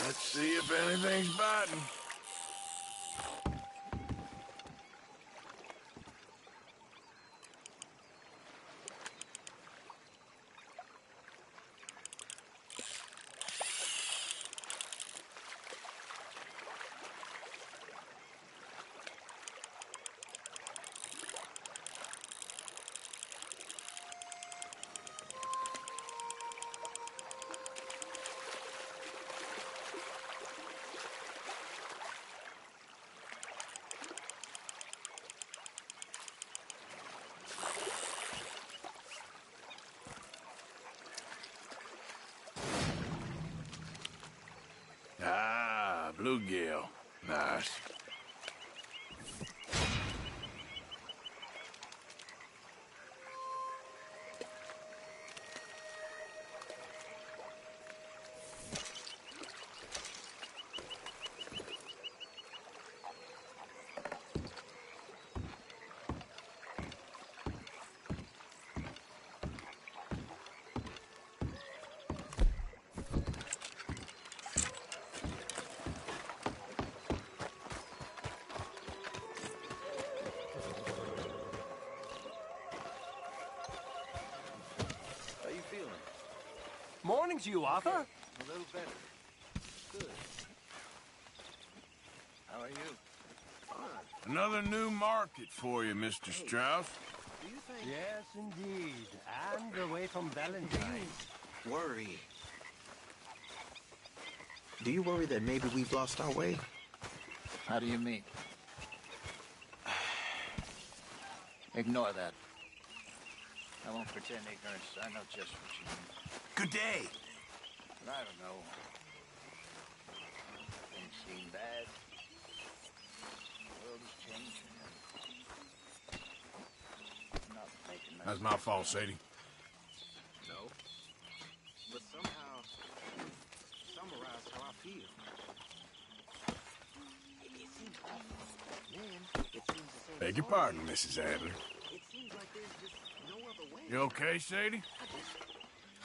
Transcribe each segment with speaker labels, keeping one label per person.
Speaker 1: Let's see if anything's biting. Ah, bluegill. Nice.
Speaker 2: Morning to you, Arthur.
Speaker 3: Okay. A little better. Good. How are you? Fine.
Speaker 1: Another new market for you, Mr. Strauss.
Speaker 3: Do you think...
Speaker 2: Yes, indeed. And away from Valentine.
Speaker 3: Worry. Do you worry that maybe we've lost our way?
Speaker 4: How do you mean? Ignore that. I won't pretend ignorance. I know just what you mean.
Speaker 1: Good day.
Speaker 4: But I don't know. Things seem bad. The world is changing. I'm not making
Speaker 1: That's my fault, Sadie.
Speaker 3: No. But somehow, summarize how I feel. It seems awful. Then, it seems the same.
Speaker 1: Beg your pardon, Mrs. Adler.
Speaker 3: It seems like there's just no other way.
Speaker 1: You okay, Sadie?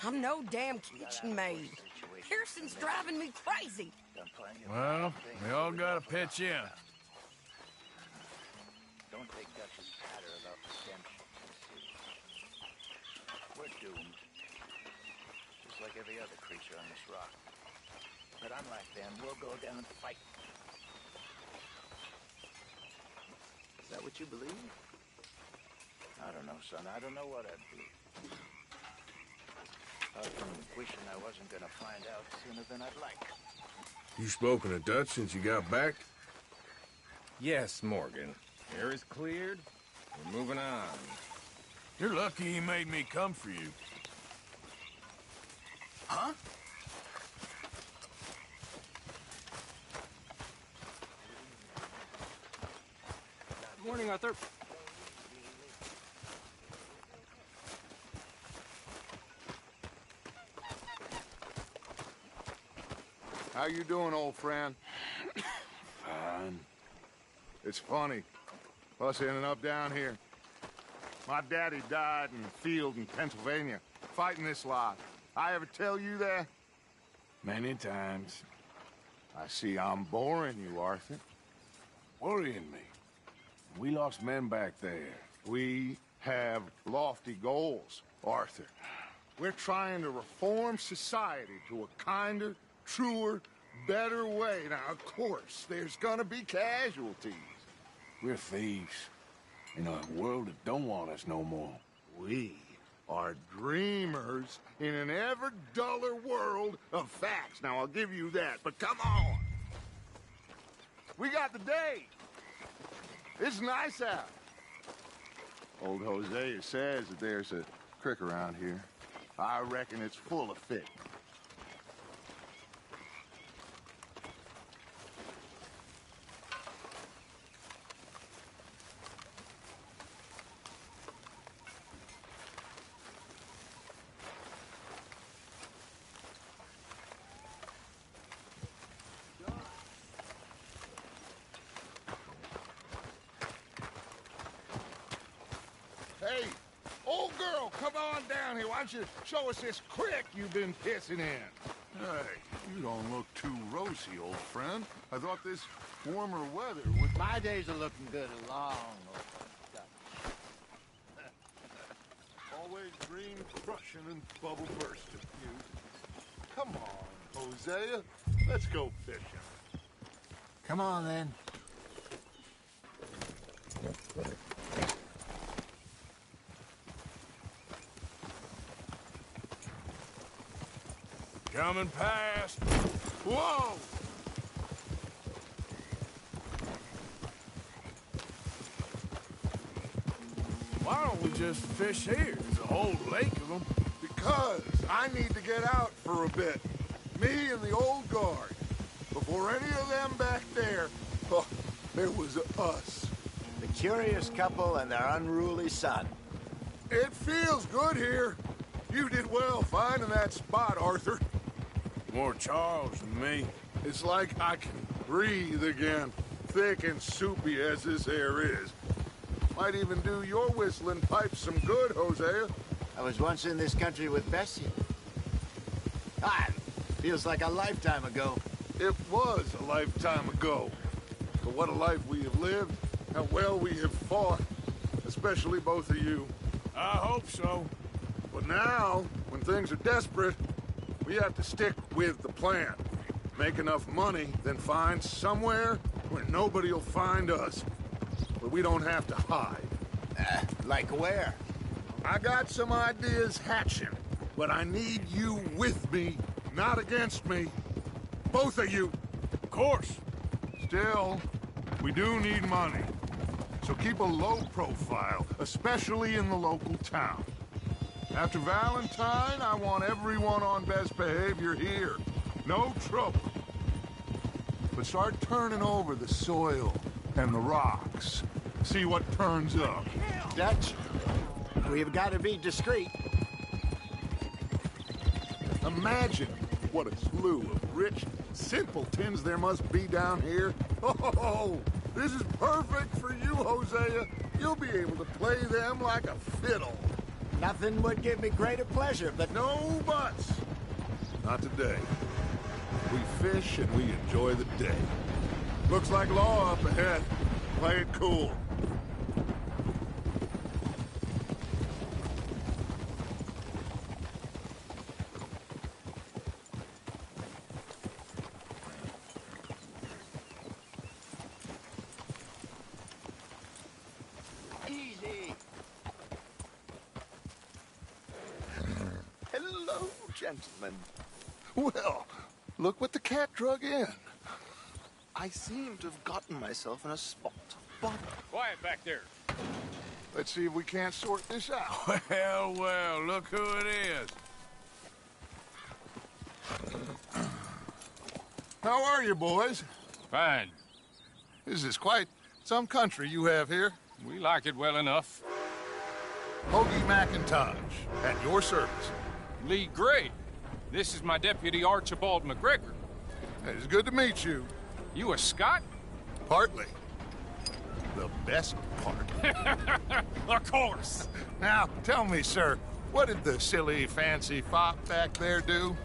Speaker 5: I'm no damn kitchen maid. Pearson's driving me crazy.
Speaker 1: Well, we all gotta pitch in.
Speaker 4: Don't take Dutch's patter about redemption. We're doomed. Just like every other creature on this rock. But unlike them, we'll go down fighting.
Speaker 3: Is that what you believe?
Speaker 4: I don't know, son. I don't know what I believe. I've been wishing I wasn't gonna find out sooner than I'd like.
Speaker 1: You spoken to Dutch since you got back?
Speaker 6: Yes, Morgan. Air is cleared. We're moving on.
Speaker 1: You're lucky he made me come for you.
Speaker 4: Huh?
Speaker 2: Morning, Arthur.
Speaker 7: How you doing, old friend?
Speaker 1: Fine.
Speaker 7: It's funny, us ending up down here. My daddy died in the field in Pennsylvania, fighting this lot. I ever tell you that?
Speaker 1: Many times.
Speaker 7: I see I'm boring you, Arthur.
Speaker 1: Worrying me. We lost men back there.
Speaker 7: We have lofty goals, Arthur. We're trying to reform society to a kinder, truer, better way. Now, of course, there's gonna be casualties.
Speaker 1: We're thieves. In a world that don't want us no more.
Speaker 7: We are dreamers in an ever duller world of facts. Now, I'll give you that, but come on. We got the day. It's nice out. Old Hosea says that there's a creek around here. I reckon it's full of fish. Hey, old girl, come on down here. Why don't you show us this creek you've been pissing in?
Speaker 1: Hey,
Speaker 7: You don't look too rosy, old friend. I thought this warmer weather would...
Speaker 4: My days are looking good along.
Speaker 7: Always dream crushing and bubble bursting, you. Come on, Hosea. Let's go fishing.
Speaker 4: Come on, then.
Speaker 1: Coming past.
Speaker 7: Whoa!
Speaker 1: Why don't we just fish here? There's a whole lake of them.
Speaker 7: Because I need to get out for a bit. Me and the old guard. Before any of them back there, oh, there was us.
Speaker 4: The curious couple and their unruly son.
Speaker 7: It feels good here. You did well finding that spot, Arthur.
Speaker 1: More Charles than me.
Speaker 7: It's like I can breathe again, thick and soupy as this air is. Might even do your whistling pipes some good, Hosea.
Speaker 4: I was once in this country with Bessie. Feels like a lifetime ago.
Speaker 7: It was a lifetime ago. But what a life we have lived, how well we have fought, especially both of you.
Speaker 1: I hope so.
Speaker 7: But now, when things are desperate, we have to stick with the plan. Make enough money, then find somewhere where nobody will find us. Where we don't have to hide.
Speaker 4: Like where?
Speaker 7: I got some ideas hatching, but I need you with me, not against me. Both of you.
Speaker 1: Of course.
Speaker 7: Still, we do need money. So keep a low profile, especially in the local town. After Valentine, I want everyone on best behavior here. No trouble. But start turning over the soil and the rocks. See what turns up.
Speaker 4: Dutch, we've got to be discreet.
Speaker 7: Imagine what a slew of rich simpletons there must be down here. Oh, this is perfect for you, Hosea. You'll be able to play them like a fiddle.
Speaker 4: Nothing would give me greater pleasure, but
Speaker 7: No buts. Not today. We fish and we enjoy the day. Looks like law up ahead. Play it cool.
Speaker 4: easy. Hello, gentlemen.
Speaker 7: Well, look what the cat drug in.
Speaker 3: I seem to have gotten myself in a spot of bother.
Speaker 6: Quiet back there.
Speaker 7: Let's see if we can't sort this out.
Speaker 1: Well, well, look who it is.
Speaker 7: How are you, boys?
Speaker 6: Fine.
Speaker 7: This is quite some country you have here.
Speaker 6: We like it well enough.
Speaker 7: Hoagie McIntosh, at your service.
Speaker 6: Lee Gray. This is my deputy Archibald McGregor.
Speaker 7: It's good to meet you.
Speaker 6: You a Scot?
Speaker 7: Partly. The best part.
Speaker 6: Of course.
Speaker 7: Now, tell me, sir, what did the silly, fancy fop back there do?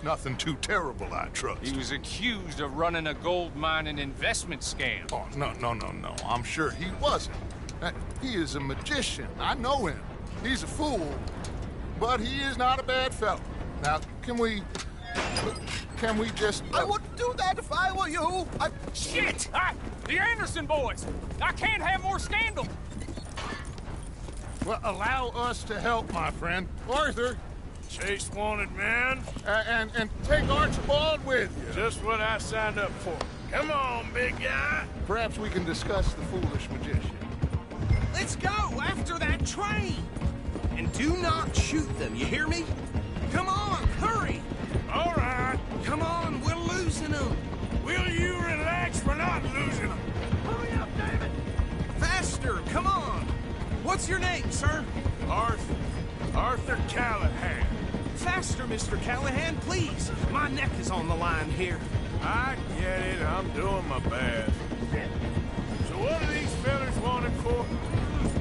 Speaker 7: Nothing too terrible, I trust.
Speaker 6: He was accused of running a gold mining investment scam.
Speaker 7: Oh, no. I'm sure he wasn't. He is a magician. I know him. He's a fool. But he is not a bad fellow. Now, can we just...
Speaker 3: I wouldn't do that if I were you.
Speaker 6: Shit! The Anderson boys! I can't have more scandal!
Speaker 7: Well, allow us to help, my friend. Arthur,
Speaker 1: Chase wanted man.
Speaker 7: and take Archibald with you.
Speaker 1: Just what I signed up for. Come on, big guy.
Speaker 7: Perhaps we can discuss the foolish magician.
Speaker 8: Let's go after that train! And do not shoot them, you hear me? Come on, hurry!
Speaker 1: All right.
Speaker 8: Come on, we're losing them!
Speaker 1: Will you relax? We're not losing them.
Speaker 8: Hurry up, David! Faster, come on! What's your name, sir?
Speaker 1: Arthur Callahan.
Speaker 8: Faster, Mr. Callahan, please! My neck is on the line here.
Speaker 1: I get it. I'm doing my best. So what are these fellas wanted for?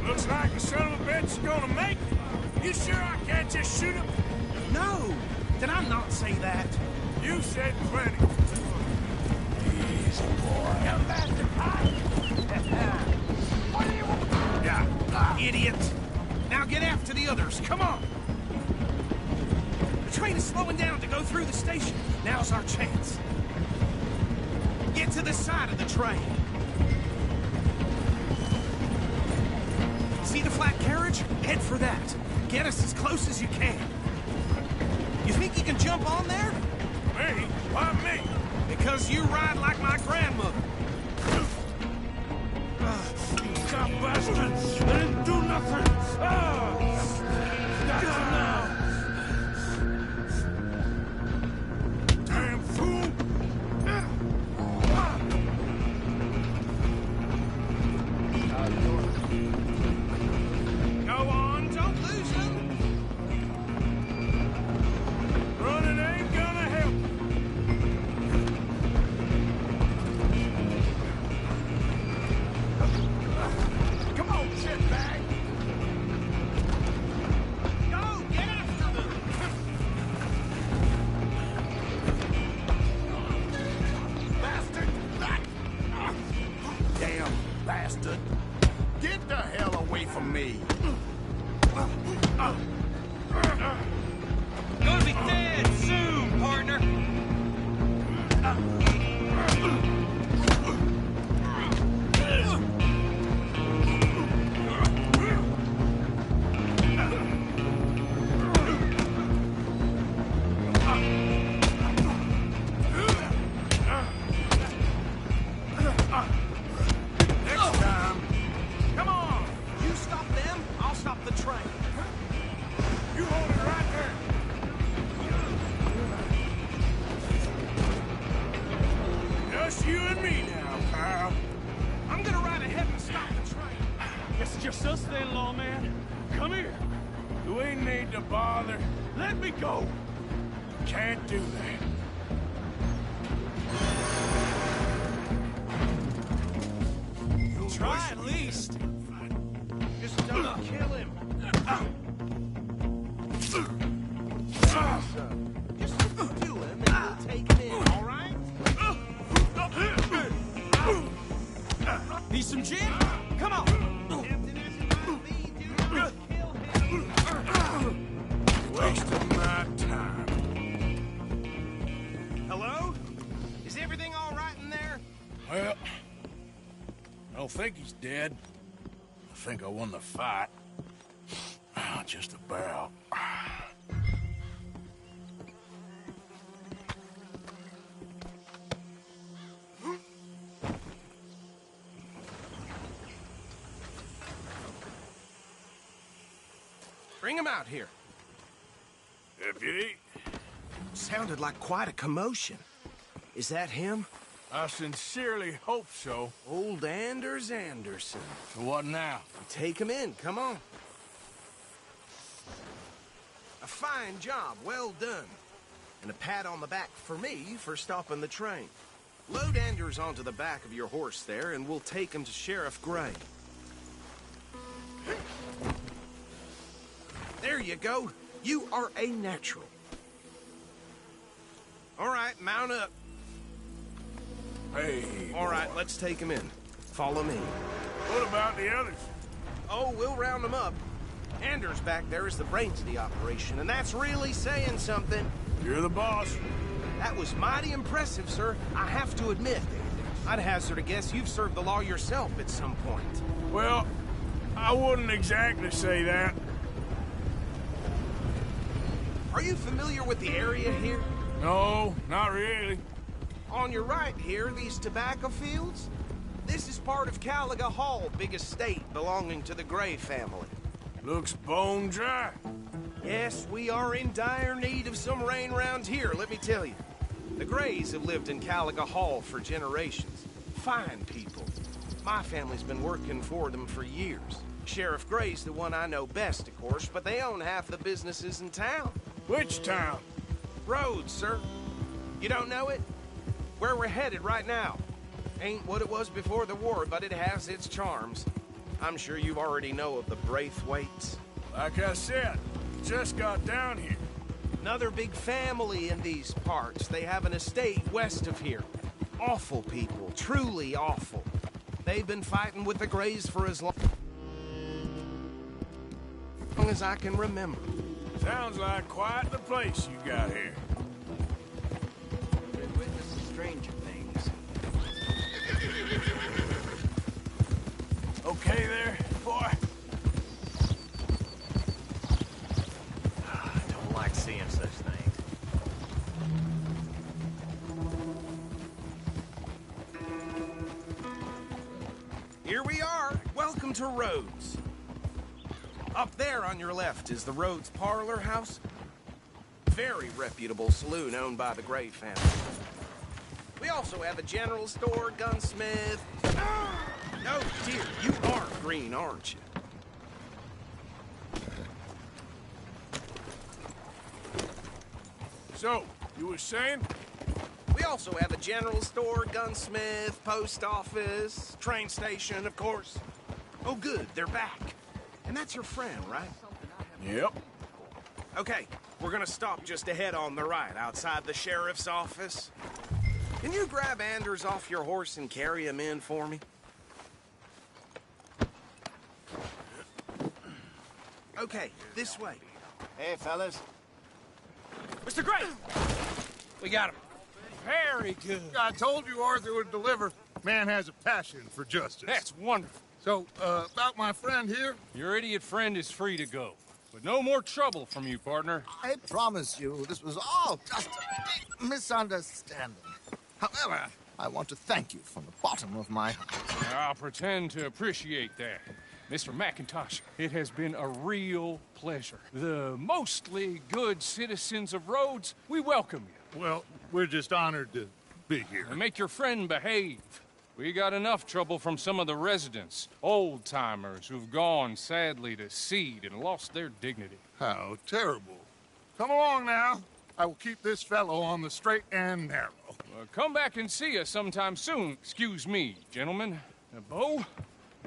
Speaker 1: Looks like the son of a bitch is gonna make it. You sure I can't just shoot him?
Speaker 8: No! Did I not say that?
Speaker 1: You said plenty. Easy, boy.
Speaker 8: You bastard pie! What do you want? Yeah, idiot. Now get after the others, come on! The train is slowing down to go through the station. Now's our chance. Get to the side of the train. See the flat carriage? Head for that. Get us as close as you can. You think you can jump on there?
Speaker 1: Me? Why me?
Speaker 8: Because you ride like my grandmother.
Speaker 1: Stop, bastards! I didn't do nothing! Got you now! Damn fool!
Speaker 8: Go on, don't lose them.
Speaker 1: Running ain't gonna help.
Speaker 8: Come on, shitbag. Go, get after them.
Speaker 7: Bastard! Damn bastard! Get the hell away from me!
Speaker 8: Gonna be dead soon, partner.
Speaker 1: Next time,
Speaker 8: Come on. You stop them, I'll stop the train.
Speaker 1: you hold it right there. Just you and me now, pal.
Speaker 8: I'm gonna ride ahead and stop the train.
Speaker 9: Guess it's just us then, lawman. Come here.
Speaker 1: You ain't need to bother.
Speaker 9: Let me go.
Speaker 1: Can't do that.
Speaker 8: Try at least. Just don't kill him. Just do him and we'll take him in, all right? Need some gin? Come on. Captain isn't like me. Do not kill him.
Speaker 1: Wasting my time.
Speaker 8: Hello? Is everything all right in there?
Speaker 1: Well, I don't think he's dead. I think I won the fight. Just about.
Speaker 8: Bring him out here.
Speaker 1: Deputy,
Speaker 8: Sounded like quite a commotion. Is that him?
Speaker 1: I sincerely hope so.
Speaker 8: Old Anders Anderson.
Speaker 1: So what now?
Speaker 8: Take him in, come on. A fine job, well done. And a pat on the back for me for stopping the train. Load Anders onto the back of your horse there, and we'll take him to Sheriff Gray. There you go. You are a natural. All right, mount up.
Speaker 1: Hey.
Speaker 8: All right, let's take him in. Follow me.
Speaker 1: What about the others?
Speaker 8: Oh, we'll round them up. Anders back there is the brains of the operation, and that's really saying something.
Speaker 1: You're the boss.
Speaker 8: That was mighty impressive, sir. I have to admit. I'd hazard a guess you've served the law yourself at some point.
Speaker 1: Well, I wouldn't exactly say that.
Speaker 8: Are you familiar with the area here?
Speaker 1: No, not really.
Speaker 8: On your right here, these tobacco fields? This is part of Caliga Hall, big estate belonging to the Gray family.
Speaker 1: Looks bone dry.
Speaker 8: Yes, we are in dire need of some rain round here, let me tell you. The Grays have lived in Caliga Hall for generations. Fine people. My family's been working for them for years. Sheriff Gray's the one I know best, of course, but they own half the businesses in town.
Speaker 1: Which town?
Speaker 8: Rhodes, sir. You don't know it? Where we're headed right now. Ain't what it was before the war, but it has its charms. I'm sure you already know of the Braithwaites.
Speaker 1: Like I said, just got down here.
Speaker 8: Another big family in these parts. They have an estate west of here. Awful people, truly awful. They've been fighting with the Greys for as long as I can remember.
Speaker 1: Sounds like quite the place you got here.
Speaker 4: Been witnessing stranger things.
Speaker 1: Okay there, boy?
Speaker 6: I don't like seeing such things.
Speaker 8: Here we are. Welcome to Rhodes. Up there on your left is the Rhodes Parlor House. Very reputable saloon owned by the Gray family. We also have a general store, gunsmith. Oh dear, you are green, aren't you?
Speaker 1: So, you were saying?
Speaker 8: We also have a general store, gunsmith, post office, train station, of course. Oh good, they're back. And that's your friend, right?
Speaker 1: Yep.
Speaker 8: Okay, we're gonna stop just ahead on the right, outside the sheriff's office. Can you grab Anders off your horse and carry him in for me? Okay, this way.
Speaker 4: Hey, fellas.
Speaker 8: Mr. Gray! We got him.
Speaker 9: Very good.
Speaker 7: I told you Arthur would deliver. Man has a passion for justice.
Speaker 9: That's wonderful.
Speaker 7: So, about my friend here?
Speaker 9: Your idiot friend is free to go. But no more trouble from you, partner.
Speaker 3: I promise you, this was all just a big misunderstanding. However, I want to thank you from the bottom of my heart.
Speaker 9: I'll pretend to appreciate that. Mr. McIntosh, it has been a real pleasure. The mostly good citizens of Rhodes, we welcome you.
Speaker 7: Well, we're just honored to be here.
Speaker 9: And make your friend behave. We got enough trouble from some of the residents, old-timers who've gone, sadly, to seed and lost their dignity.
Speaker 7: How terrible. Come along now. I will keep this fellow on the straight and narrow.
Speaker 9: Come back and see us sometime soon. Excuse me, gentlemen. Bo,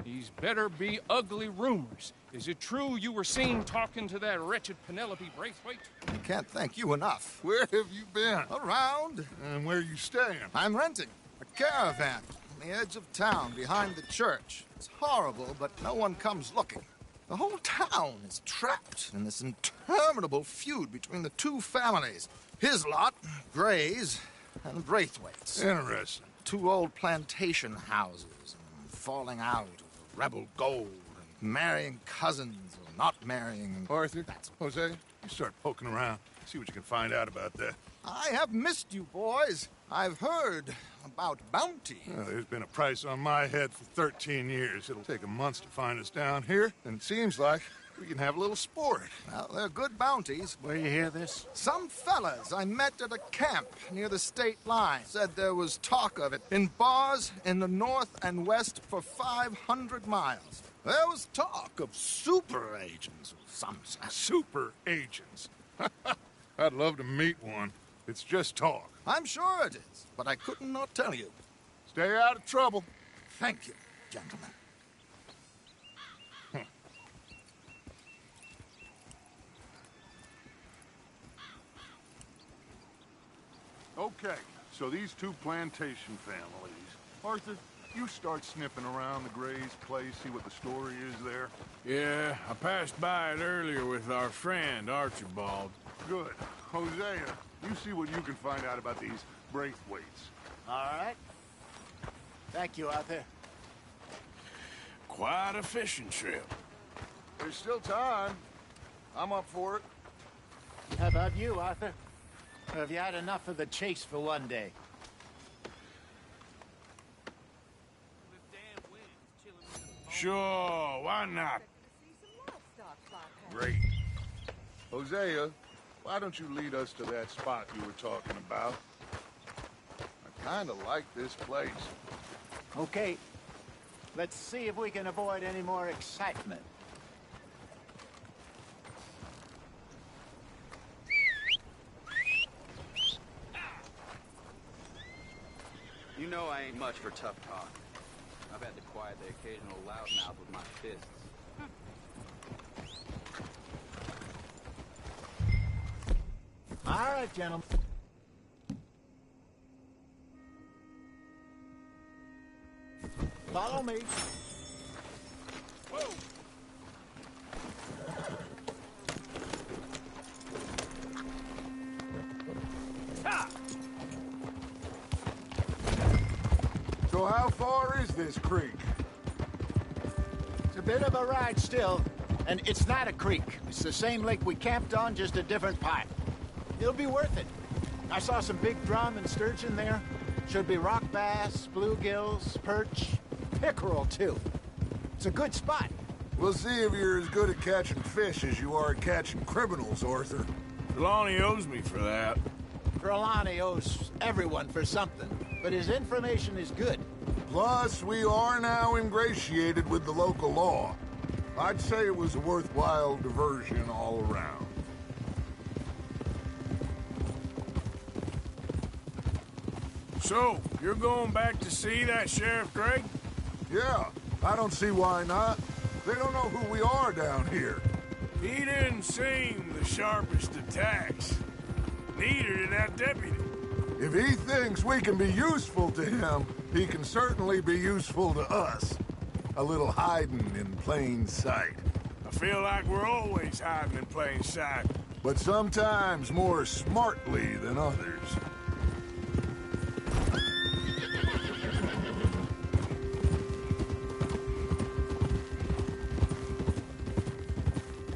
Speaker 9: these better be ugly rumors. Is it true you were seen talking to that wretched Penelope Braithwaite?
Speaker 3: I can't thank you enough.
Speaker 7: Where have you been?
Speaker 3: Around.
Speaker 7: And where are you staying?
Speaker 3: I'm renting a caravan on the edge of town behind the church. It's horrible, but no one comes looking. The whole town is trapped in this interminable feud between the two families. His lot, Gray's, and Braithwaite's.
Speaker 7: Interesting.
Speaker 3: Two old plantation houses, and falling out of rebel gold, and marrying cousins or not marrying.
Speaker 7: Arthur, Jose, you start poking around. See what you can find out about that.
Speaker 3: I have missed you, boys. I've heard about bounty.
Speaker 7: Well, there's been a price on my head for 13 years. It'll take a month to find us down here, and it seems like we can have a little sport.
Speaker 3: Well, they're good bounties.
Speaker 4: Where you hear this?
Speaker 3: Some fellas I met at a camp near the state line said there was talk of it in bars in the north and west for 500 miles. There was talk of super agents of some sort.
Speaker 7: Super agents. I'd love to meet one. It's just talk.
Speaker 3: I'm sure it is, but I couldn't not tell you.
Speaker 7: Stay out of trouble.
Speaker 3: Thank you, gentlemen.
Speaker 7: Okay, so these two plantation families. Arthur, you start sniffing around the Gray's place, see what the story is there.
Speaker 1: Yeah, I passed by it earlier with our friend, Archibald.
Speaker 7: Good. Hosea, you see what you can find out about these Braithwaites.
Speaker 4: All right. Thank you, Arthur.
Speaker 1: Quite a fishing trip.
Speaker 7: There's still time. I'm up for it.
Speaker 4: How about you, Arthur? Or have you had enough of the chase for one day?
Speaker 1: Sure, why not?
Speaker 7: Great. Hosea, why don't you lead us to that spot you were talking about? I kind of like this place.
Speaker 4: Okay. Let's see if we can avoid any more excitement.
Speaker 10: You know I ain't much for tough talk. I've had to quiet the occasional loudmouth with my fists.
Speaker 11: right, gentlemen. Follow me.
Speaker 9: Whoa!
Speaker 7: So how far is this creek?
Speaker 11: It's a bit of a ride still, and it's not a creek. It's the same lake we camped on, just a different part. It'll be worth it. I saw some big drum and sturgeon there. Should be rock bass, bluegills, perch, pickerel, too. It's a good spot.
Speaker 7: We'll see if you're as good at catching fish as you are at catching criminals, Arthur.
Speaker 1: Trelawney owes me for that.
Speaker 11: Trelawney owes everyone for something, but his information is good.
Speaker 7: Plus, we are now ingratiated with the local law. I'd say it was a worthwhile diversion all around.
Speaker 1: So, you're going back to see that Sheriff Gregg?
Speaker 7: Yeah, I don't see why not. They don't know who we are down here.
Speaker 1: He didn't seem the sharpest of tacks. Neither did that deputy.
Speaker 7: If he thinks we can be useful to him, he can certainly be useful to us. A little hiding in plain sight.
Speaker 1: I feel like we're always hiding in plain sight.
Speaker 7: But sometimes more smartly than others.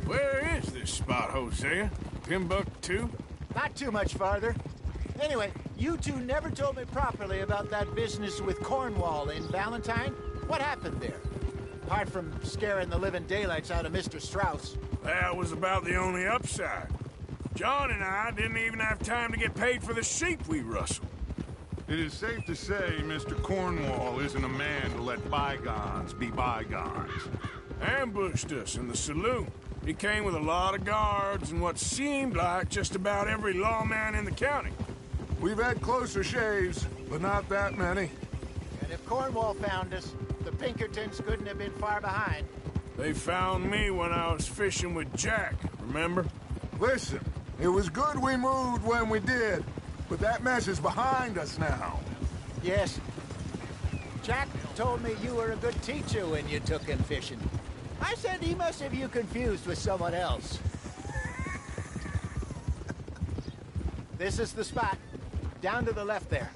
Speaker 1: Where is this spot, Hosea? Timbuktu?
Speaker 11: Not too much farther. Anyway, you two never told me properly about that business with Cornwall in Valentine. What happened there? Apart from scaring the living daylights out of Mr. Strauss.
Speaker 1: That was about the only upside. John and I didn't even have time to get paid for the sheep we rustled.
Speaker 7: It is safe to say Mr. Cornwall isn't a man to let bygones be bygones.
Speaker 1: Ambushed us in the saloon. He came with a lot of guards and what seemed like just about every lawman in the county.
Speaker 7: We've had closer shaves, but not that many.
Speaker 11: And if Cornwall found us, the Pinkertons couldn't have been far behind.
Speaker 1: They found me when I was fishing with Jack, remember?
Speaker 7: Listen, it was good we moved when we did, but that mess is behind us now.
Speaker 11: Yes. Jack told me you were a good teacher when you took him fishing. I said he must have you confused with someone else. This is the spot. Down to the left there.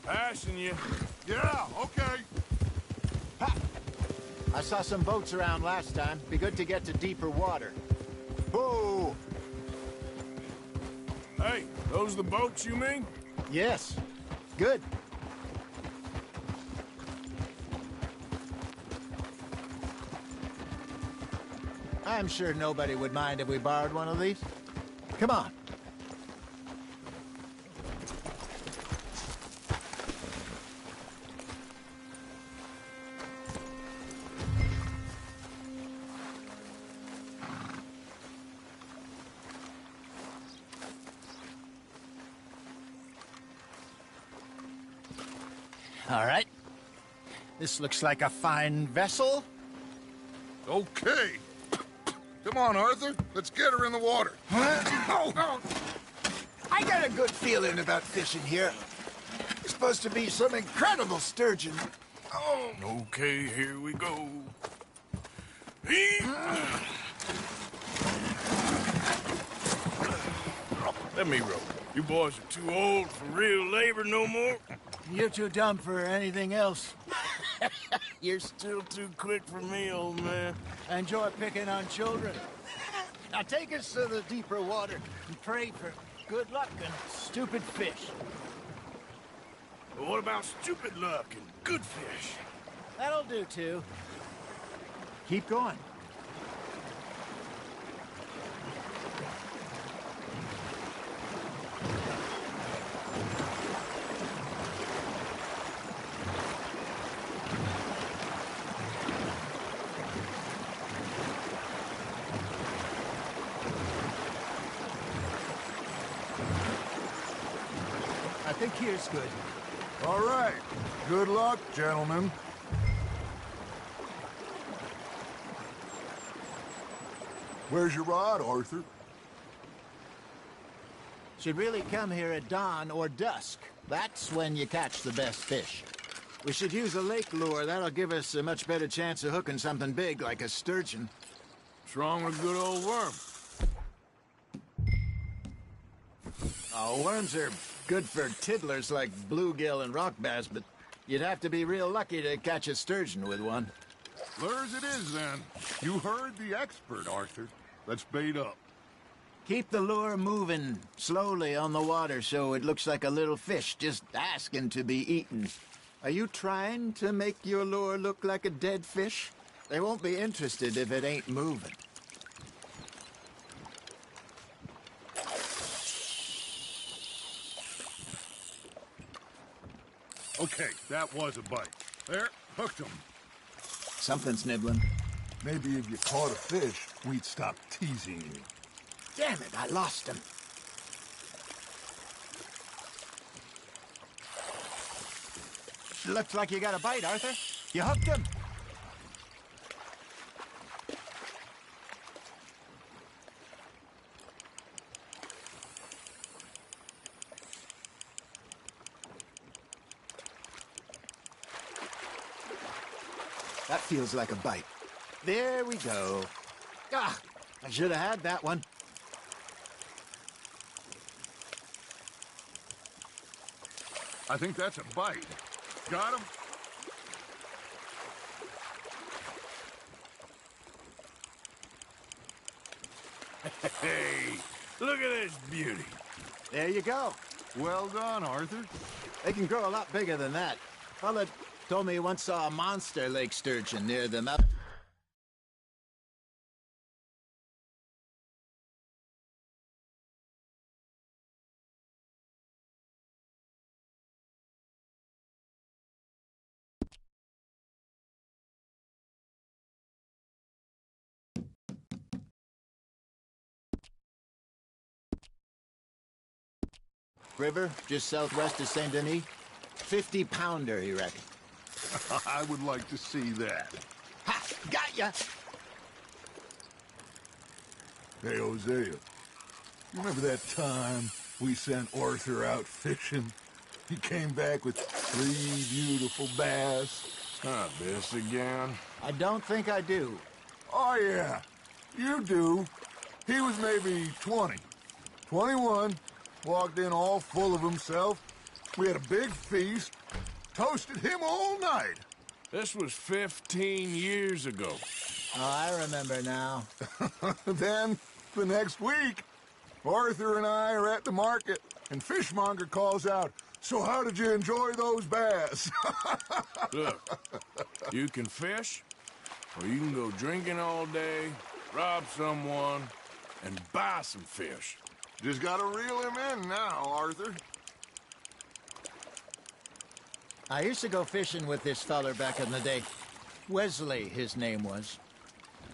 Speaker 1: Passing you.
Speaker 7: Yeah, okay.
Speaker 11: Ha! I saw some boats around last time. Be good to get to deeper water. Whoa!
Speaker 1: Hey, those the boats you mean?
Speaker 11: Yes. Good. I'm sure nobody would mind if we borrowed one of these. Come on. All right. This looks like a fine vessel.
Speaker 7: Okay. Come on, Arthur. Let's get her in the water.
Speaker 11: Oh. I got a good feeling about fishing here. It's supposed to be some incredible sturgeon.
Speaker 1: Oh. Okay, here we go. Let me row. You boys are too old for real labor no more.
Speaker 11: You're too dumb for anything else.
Speaker 1: You're still too quick for me, old man.
Speaker 11: I enjoy picking on children. Now take us to the deeper water and pray for good luck and stupid fish.
Speaker 1: But what about stupid luck and good fish?
Speaker 11: That'll do, too. Keep going. think here's good.
Speaker 7: All right. Good luck, gentlemen. Where's your rod, Arthur?
Speaker 11: Should really come here at dawn or dusk. That's when you catch the best fish. We should use a lake lure. That'll give us a much better chance of hooking something big like a sturgeon.
Speaker 1: What's wrong with a good old worm?
Speaker 11: Oh, worms are good for tiddlers like bluegill and rock bass, but you'd have to be real lucky to catch a sturgeon with one.
Speaker 7: Lures it is, then. You heard the expert, Arthur. Let's bait up.
Speaker 11: Keep the lure moving slowly on the water so it looks like a little fish just asking to be eaten. Are you trying to make your lure look like a dead fish? They won't be interested if it ain't moving.
Speaker 7: Okay, that was a bite. There, hooked him.
Speaker 11: Something's nibbling.
Speaker 7: Maybe if you caught a fish, we'd stop teasing you.
Speaker 11: Damn it, I lost him. Looks like you got a bite, Arthur. You hooked him. That feels like a bite. There we go. Ah, I should have had that one.
Speaker 7: I think that's a bite. Got him?
Speaker 1: Hey, look at this beauty.
Speaker 11: There you go.
Speaker 7: Well done, Arthur.
Speaker 11: They can grow a lot bigger than that. Fella told me he once saw a monster lake sturgeon near the mouth. River, just southwest of Saint Denis. 50-pounder, he reckoned.
Speaker 7: I would like to see that.
Speaker 11: Ha! Got ya!
Speaker 7: Hey, Hosea. You remember that time we sent Arthur out fishing? He came back with 3 beautiful bass.
Speaker 1: This again?
Speaker 11: I don't think I do.
Speaker 7: Oh, yeah. You do. He was maybe 20. 21. Walked in all full of himself. We had a big feast. Toasted him all night.
Speaker 1: This was 15 years ago.
Speaker 11: Oh, I remember now.
Speaker 7: Then, the next week, Arthur and I are at the market, and Fishmonger calls out, "So how did you enjoy those bass?"
Speaker 1: Look, you can fish, or you can go drinking all day, rob someone, and buy some fish.
Speaker 7: Just gotta reel him in now, Arthur.
Speaker 11: I used to go fishing with this feller back in the day. Wesley, his name was.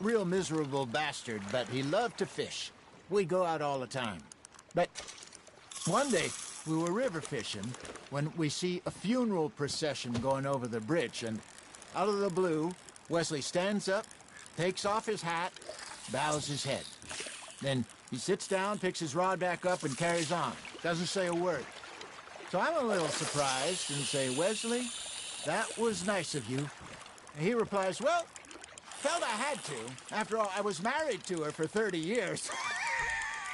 Speaker 11: Real miserable bastard, but he loved to fish. We'd go out all the time. But one day, we were river fishing when we see a funeral procession going over the bridge, and out of the blue, Wesley stands up, takes off his hat, bows his head. Then he sits down, picks his rod back up, and carries on. Doesn't say a word. So I'm a little surprised and say, "Wesley, that was nice of you." And he replies, "Well, felt I had to. After all, I was married to her for 30 years.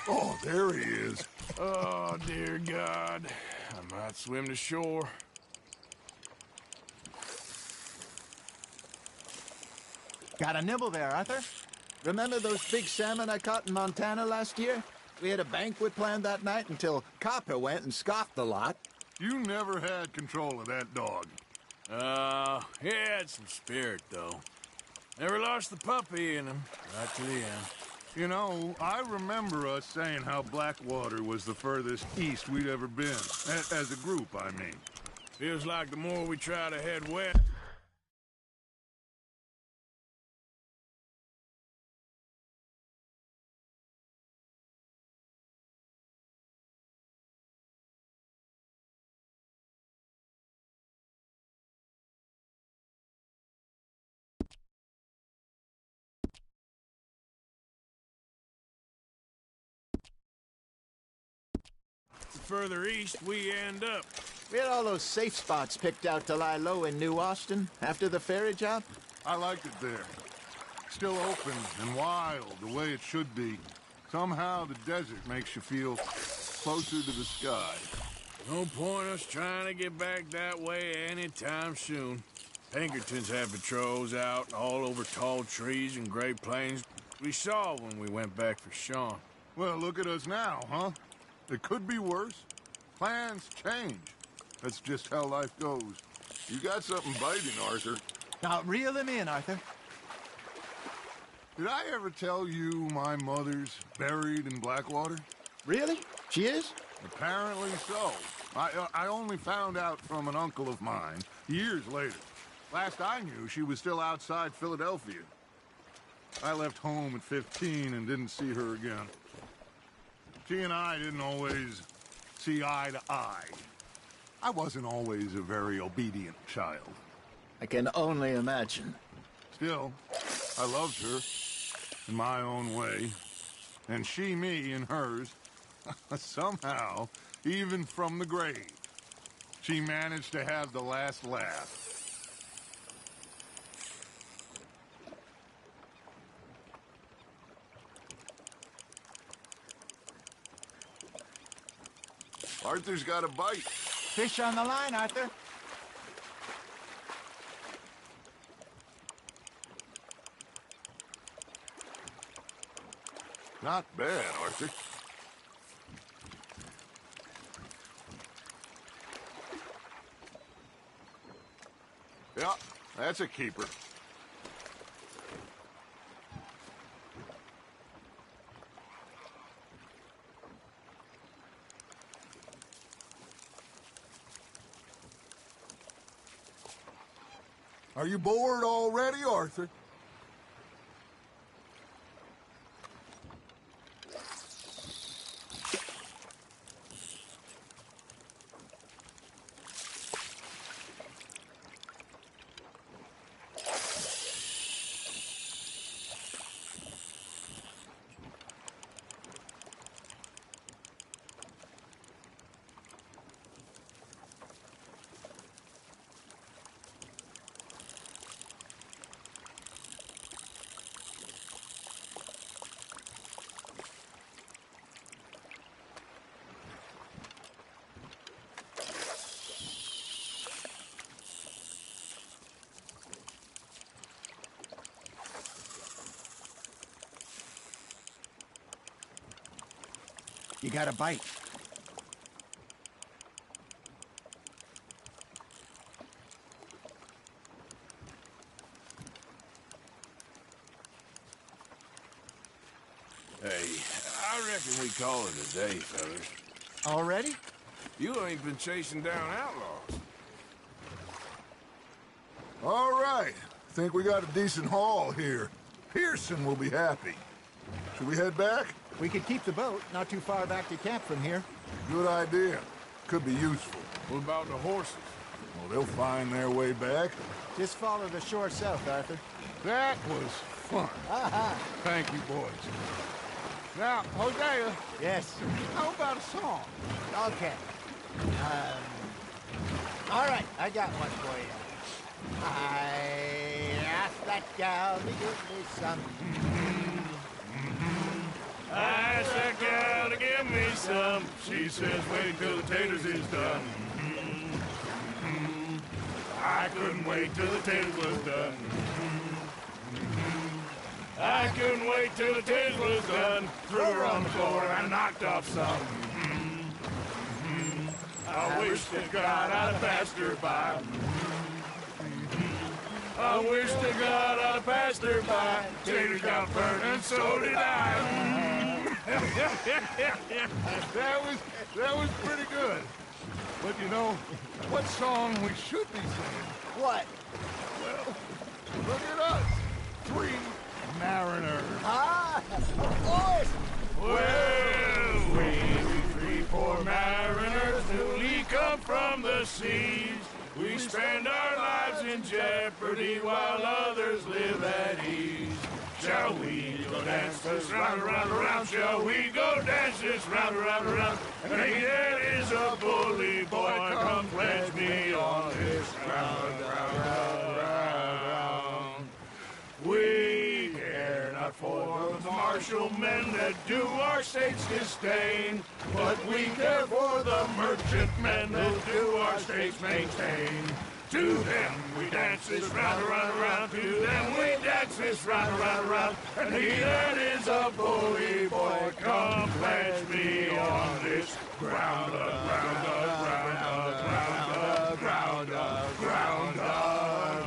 Speaker 7: Oh, there he is.
Speaker 1: Oh, dear God. I might swim to shore.
Speaker 11: Got a nibble there, Arthur. Remember those big salmon I caught in Montana last year? We had a banquet planned that night until Copper went and scoffed the lot.
Speaker 7: You never had control of that dog.
Speaker 1: He had some spirit, though. Never lost the puppy in him, right to the end.
Speaker 7: You know, I remember us saying how Blackwater was the furthest east we'd ever been. As a group, I mean.
Speaker 1: Feels like the more we try to head west, further east we end up.
Speaker 11: We had all those safe spots picked out to lie low in New Austin after the ferry job.
Speaker 7: I liked it there. Still open and wild, the way it should be. Somehow the desert makes you feel closer to the sky.
Speaker 1: No point us trying to get back that way anytime soon. Pinkertons have patrols out all over tall trees and Great Plains. We saw when we went back for Sean.
Speaker 7: Well, look at us now, huh? It could be worse. Plans change. That's just how life goes. You got something biting, Arthur.
Speaker 11: Now, reel him in, Arthur.
Speaker 7: Did I ever tell you my mother's buried in Blackwater?
Speaker 11: Really? She is?
Speaker 7: Apparently so. I only found out from an uncle of mine years later. Last I knew, she was still outside Philadelphia. I left home at 15 and didn't see her again. She and I didn't always see eye to eye. I wasn't always a very obedient child.
Speaker 11: I can only imagine.
Speaker 7: Still, I loved her in my own way, and she me in hers. Somehow, even from the grave, she managed to have the last laugh. Arthur's got a bite.
Speaker 11: Fish on the line, Arthur.
Speaker 7: Not bad, Arthur. Yeah, that's a keeper. Are you bored already, Arthur?
Speaker 11: You got a bite.
Speaker 1: Hey, I reckon we call it a day, fellas.
Speaker 11: Already?
Speaker 1: You ain't been chasing down outlaws.
Speaker 7: All right. Think we got a decent haul here. Pearson will be happy. Should we head back?
Speaker 11: We could keep the boat not too far back to camp from here.
Speaker 7: Good idea. Could be useful.
Speaker 1: What about the horses?
Speaker 7: Well, they'll find their way back.
Speaker 11: Just follow the shore south, Arthur.
Speaker 7: That was fun. Thank you, boys. Now, Hosea.
Speaker 11: Yes.
Speaker 7: How about a song?
Speaker 11: Okay. All right, I got one for you. I asked that gal to give me some.
Speaker 1: I asked that gal to give me some. She says, wait till the taters is done. I couldn't wait till the taters was done. I couldn't wait till the taters was done. Threw her on the floor and I knocked off some. I wish to God I'd have passed her by. I wish to God I'd have passed her by. Taters got burned and so did I.
Speaker 7: That was pretty good. But you know, what song we should be singing?
Speaker 11: What?
Speaker 7: Well, look at us. 3 mariners.
Speaker 11: Ah, of course.
Speaker 1: Well, we 3 poor mariners newly come from the seas. We spend our lives in jeopardy while others live at ease. Shall we go dance this round, around, around? Shall we go dance this round, around, around? And that is a bully boy, come pledge me on this round, round, round, round. We care not for the martial men that do our states disdain, but we care for the merchant men that do our states maintain. To them we dance this round, around, around. To them we dance this round, around, around. And he that is a bully boy, come pledge me on this ground, ground, ground, ground, ground, ground, ground.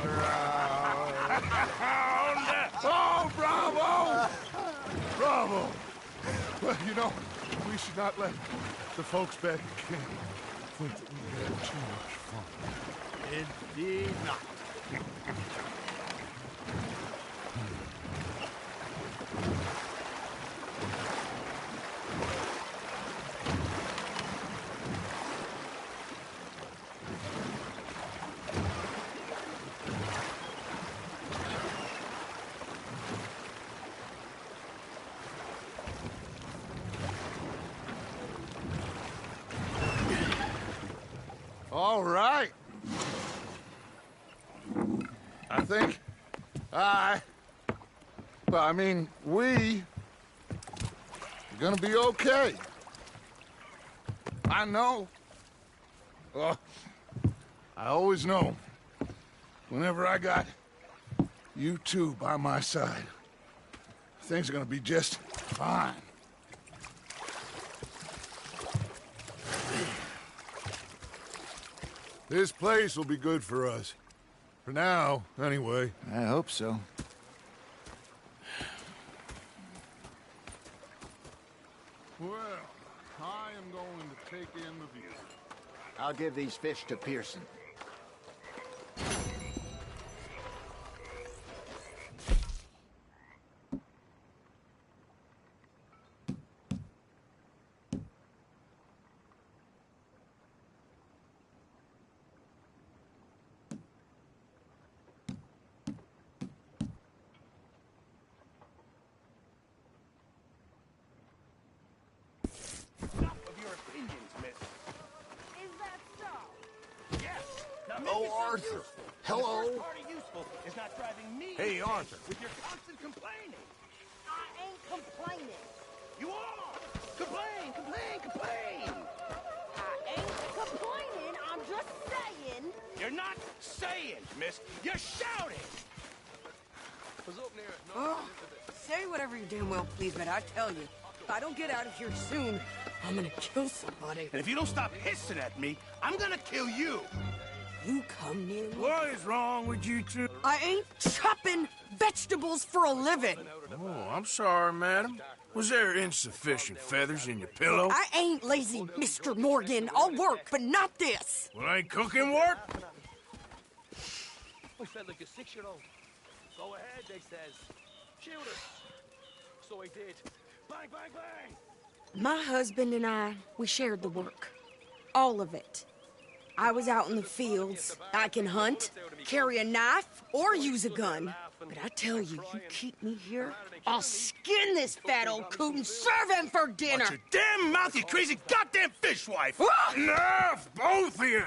Speaker 7: Oh, bravo! Bravo! Well, you know, we should not let the folks back at camp think that we had too much fun.
Speaker 11: Indeed not.
Speaker 7: All right. I think we are gonna be okay. I know. I always know. Whenever I got you two by my side, things are gonna be just fine. This place will be good for us. For now, anyway.
Speaker 3: I hope so.
Speaker 7: Well, I am going to take in the view.
Speaker 11: I'll give these fish to Pearson.
Speaker 7: Oh, Arthur. Hello.
Speaker 2: Is not driving me
Speaker 7: Hey, Arthur.
Speaker 2: with your constant complaining.
Speaker 5: I ain't complaining.
Speaker 2: You are! Complain, complain, complain!
Speaker 5: I ain't complaining. I'm just saying.
Speaker 2: You're not saying, miss. You're shouting!
Speaker 5: Oh, say whatever you damn well please, but I tell you, if I don't get out of here soon, I'm gonna kill somebody.
Speaker 2: And if you don't stop hissing at me, I'm gonna kill you!
Speaker 5: You come near me.
Speaker 1: What is wrong with you two?
Speaker 5: I ain't chopping vegetables for a living.
Speaker 1: Oh, I'm sorry, madam. Was there insufficient feathers in your pillow?
Speaker 5: I ain't lazy, Mr. Morgan. I'll work, but not this.
Speaker 1: Well, ain't cooking work?
Speaker 2: I felt like a 6-year-old. Go ahead, they says. Shoot us. So I did. Bang, bang, bang!
Speaker 5: My husband and I, we shared the work. All of it. I was out in the fields. I can hunt, carry a knife, or use a gun. But I tell you, you keep me here, I'll skin this fat old coot and serve him for dinner.
Speaker 2: Watch your damn mouth, you crazy goddamn fishwife!
Speaker 1: Enough, both of you!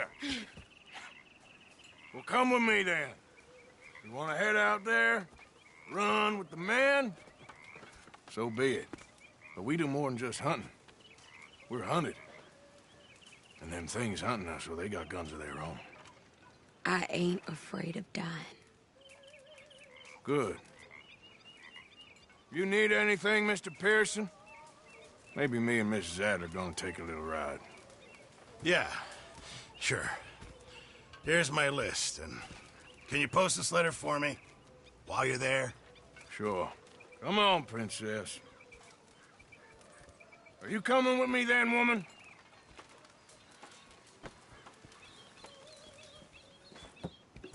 Speaker 1: Well, come with me, then. You want to head out there, run with the men? So be it. But we do more than just hunting. We're hunted. And them things hunting us, so they got guns of their own.
Speaker 5: I ain't afraid of dying.
Speaker 1: Good. You need anything, Mr. Pearson? Maybe me and Mrs. Adler are gonna take a little ride.
Speaker 2: Yeah, sure. Here's my list, and can you post this letter for me while you're there?
Speaker 1: Sure. Come on, Princess. Are you coming with me then, woman?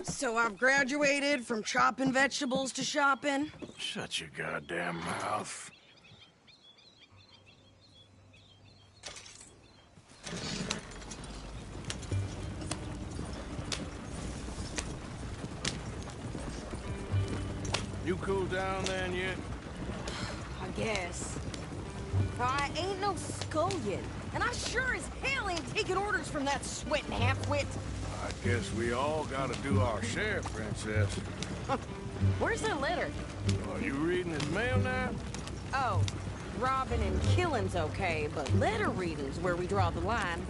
Speaker 5: So I've graduated from chopping vegetables to shopping?
Speaker 1: Shut your goddamn mouth. You cooled down then yet?
Speaker 5: I guess. I ain't no scullion, and I sure as hell ain't taking orders from that sweating half-wit.
Speaker 1: I guess we all gotta do our share, Princess.
Speaker 5: Where's that letter?
Speaker 1: Are you reading his mail now?
Speaker 5: Oh, robbing and killing's okay, but letter reading's where we draw the line.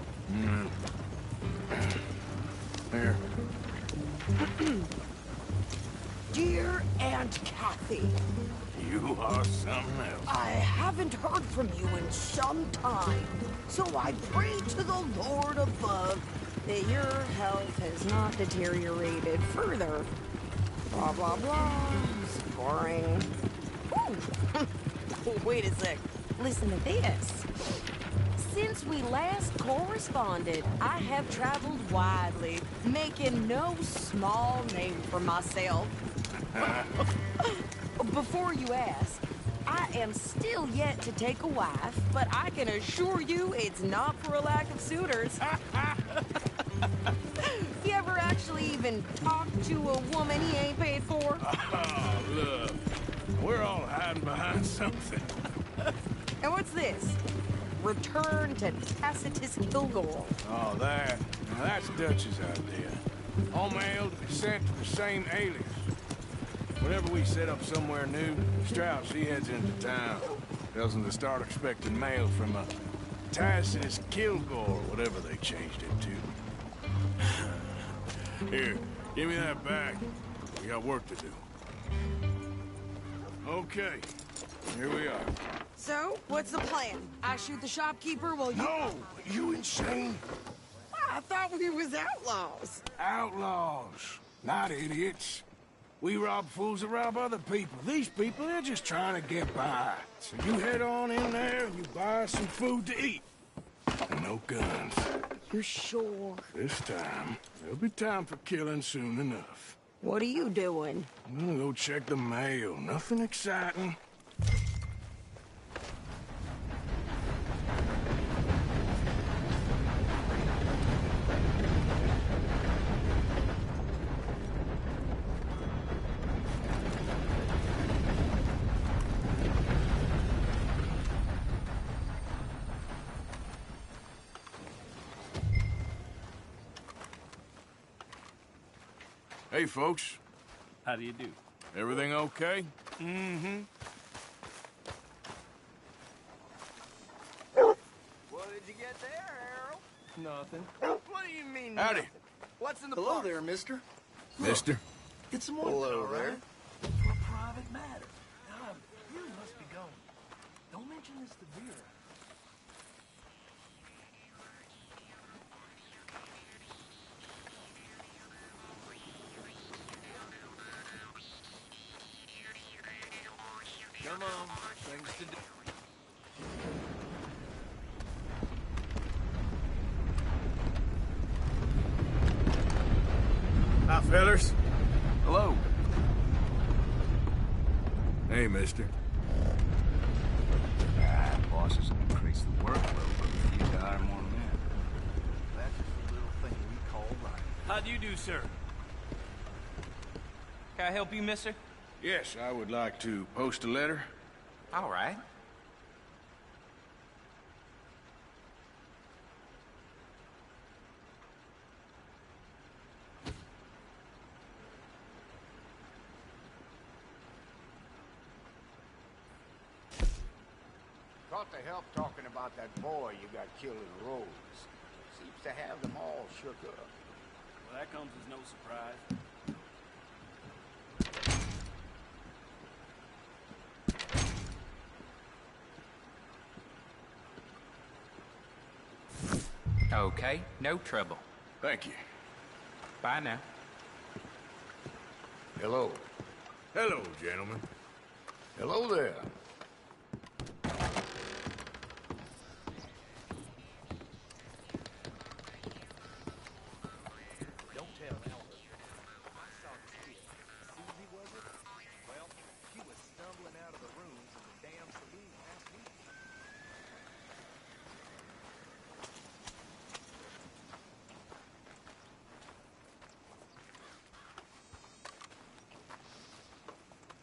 Speaker 1: Here.
Speaker 5: Dear Aunt Kathy,
Speaker 1: You are something else.
Speaker 5: I haven't heard from you in some time, so I pray to the Lord above that your health has not deteriorated further. Blah, blah, blah. Scoring. Ooh. Wait a sec. Listen to this. Since we last corresponded, I have traveled widely, making no small name for myself. Before you ask, I am still yet to take a wife, but I can assure you it's not for a lack of suitors. You ever actually even talked to a woman he ain't paid for?
Speaker 1: Oh, look. We're all hiding behind something.
Speaker 5: And what's this? Return to Tacitus Kilgore.
Speaker 1: Oh, that. Now, that's Dutch's idea. All mail to be sent to the same alias. Whenever we set up somewhere new, Strauss, he heads into town. Tells them to start expecting mail from a Tacitus Kilgore, whatever they changed it to. Here, give me that back. We got work to do. Okay, here we are.
Speaker 5: So, what's the plan? I shoot the shopkeeper while you...
Speaker 1: No! You insane?
Speaker 5: I thought we was outlaws.
Speaker 1: Outlaws, not idiots. We rob fools that rob other people. These people, they're just trying to get by. So you head on in there and you buy some food to eat. And no guns.
Speaker 5: You sure?
Speaker 1: This time, there'll be time for killing soon enough.
Speaker 5: What are you doing?
Speaker 1: I'm gonna go check the mail. Nothing exciting. Hey, folks.
Speaker 12: How do you do?
Speaker 1: Everything okay?
Speaker 12: Mm-hmm.
Speaker 4: What did you get there, Harold?
Speaker 12: Nothing.
Speaker 4: What do you mean,
Speaker 1: Howdy.
Speaker 4: nothing? What's in the
Speaker 13: Hello
Speaker 4: box?
Speaker 13: there, mister.
Speaker 1: Mister?
Speaker 13: It's some more.
Speaker 4: Hello
Speaker 13: all right?
Speaker 4: there.
Speaker 13: For a private matter. Now, you must be going. Don't mention this to Vera.
Speaker 12: Come on. Things to do.
Speaker 1: Hi, fellas.
Speaker 10: Hello.
Speaker 1: Hey, mister.
Speaker 10: Bosses will increase the workload, but we need to hire more men.
Speaker 4: That's just a little thing we call right.
Speaker 12: How do you do, sir? Can I help you, mister?
Speaker 1: Yes, I would like to post a letter.
Speaker 12: All right.
Speaker 14: Thought to help talking about that boy you got killed in Rhodes. Seems to have them all shook up.
Speaker 12: Well, that comes as no surprise.
Speaker 15: Okay, no trouble.
Speaker 1: Thank you.
Speaker 15: Bye now.
Speaker 14: Hello.
Speaker 1: Hello, gentlemen.
Speaker 14: Hello there.
Speaker 8: Don't tell Albert. I saw this kid. Susie, was it? Well, she was stumbling out of the rooms in the damn saloon last week.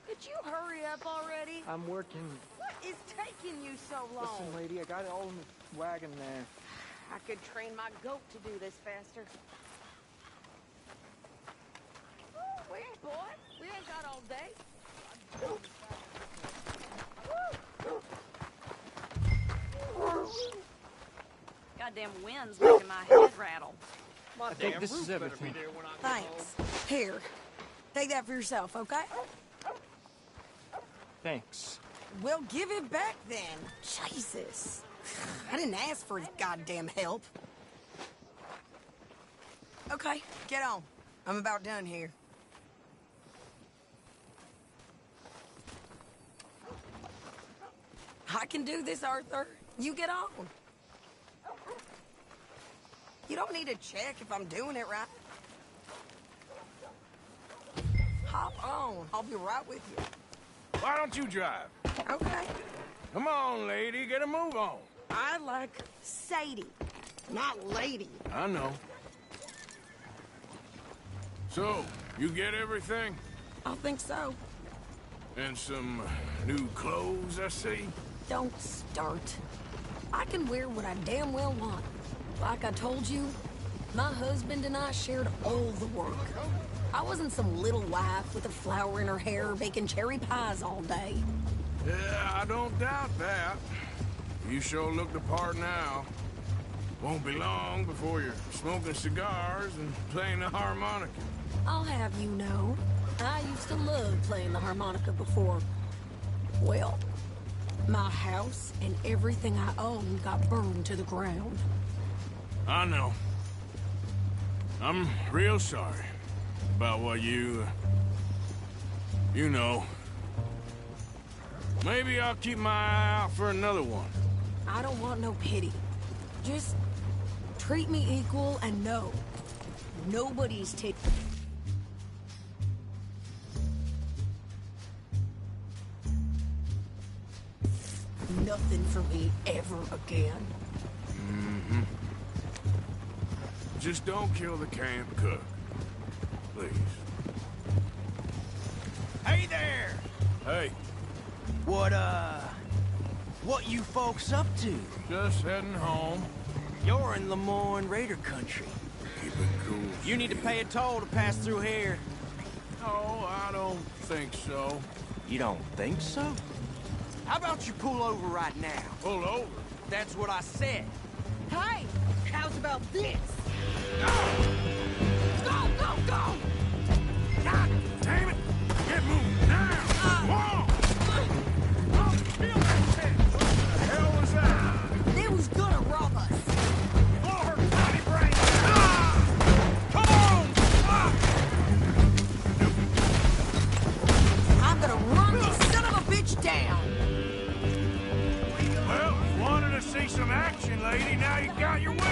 Speaker 5: Could you up already?
Speaker 16: I'm working.
Speaker 5: What is taking you so long?
Speaker 16: Listen, lady, I got it all in the wagon there.
Speaker 5: I could train my goat to do this faster. Wait, boy. We ain't got all day.
Speaker 17: Goddamn wind's making my head rattle.
Speaker 16: I think this is everything.
Speaker 5: Thanks. Here. Take that for yourself, okay?
Speaker 16: Thanks.
Speaker 5: Well, give it back then. Jesus. I didn't ask for his goddamn help. Okay, get on. I'm about done here. I can do this, Arthur. You get on. You don't need to check if I'm doing it right. Hop on. I'll be right with you.
Speaker 1: Why don't you drive?
Speaker 5: Okay.
Speaker 1: Come on, lady, get a move on.
Speaker 5: I like Sadie, not lady.
Speaker 1: I know. So, you get everything?
Speaker 5: I think so.
Speaker 1: And some new clothes, I see?
Speaker 5: Don't start. I can wear what I damn well want. Like I told you, my husband and I shared all the work. I wasn't some little wife with a flower in her hair baking cherry pies all day.
Speaker 1: Yeah, I don't doubt that. You sure look the part now. Won't be long before you're smoking cigars and playing the harmonica.
Speaker 5: I'll have you know, I used to love playing the harmonica before. Well, my house and everything I owned got burned to the ground.
Speaker 1: I know. I'm real sorry about what you know. Maybe I'll keep my eye out for another one.
Speaker 5: I don't want no pity. Just treat me equal and know nobody's taking. Nothing for me ever again.
Speaker 1: Mm-hmm. Just don't kill the camp cook. Please.
Speaker 8: Hey there!
Speaker 1: Hey.
Speaker 8: What you folks up to?
Speaker 1: Just heading home.
Speaker 8: You're in Lemoyne Raider country.
Speaker 1: Keep it cool.
Speaker 8: You need to pay a toll to pass through here.
Speaker 1: No, I don't think so.
Speaker 8: You don't think so? How about you pull over right now?
Speaker 1: Pull over?
Speaker 8: That's what I said.
Speaker 5: Hey, how's about this?
Speaker 1: Go, go, go! God damn it! Get moving now! Whoa! Oh, feel that shit! What the hell was that?
Speaker 5: They was gonna rob us.
Speaker 1: Blow her tiny brain! Come on!
Speaker 5: I'm gonna run this son of a bitch down.
Speaker 1: Well, wanted to see some action, lady. Now you got your wish.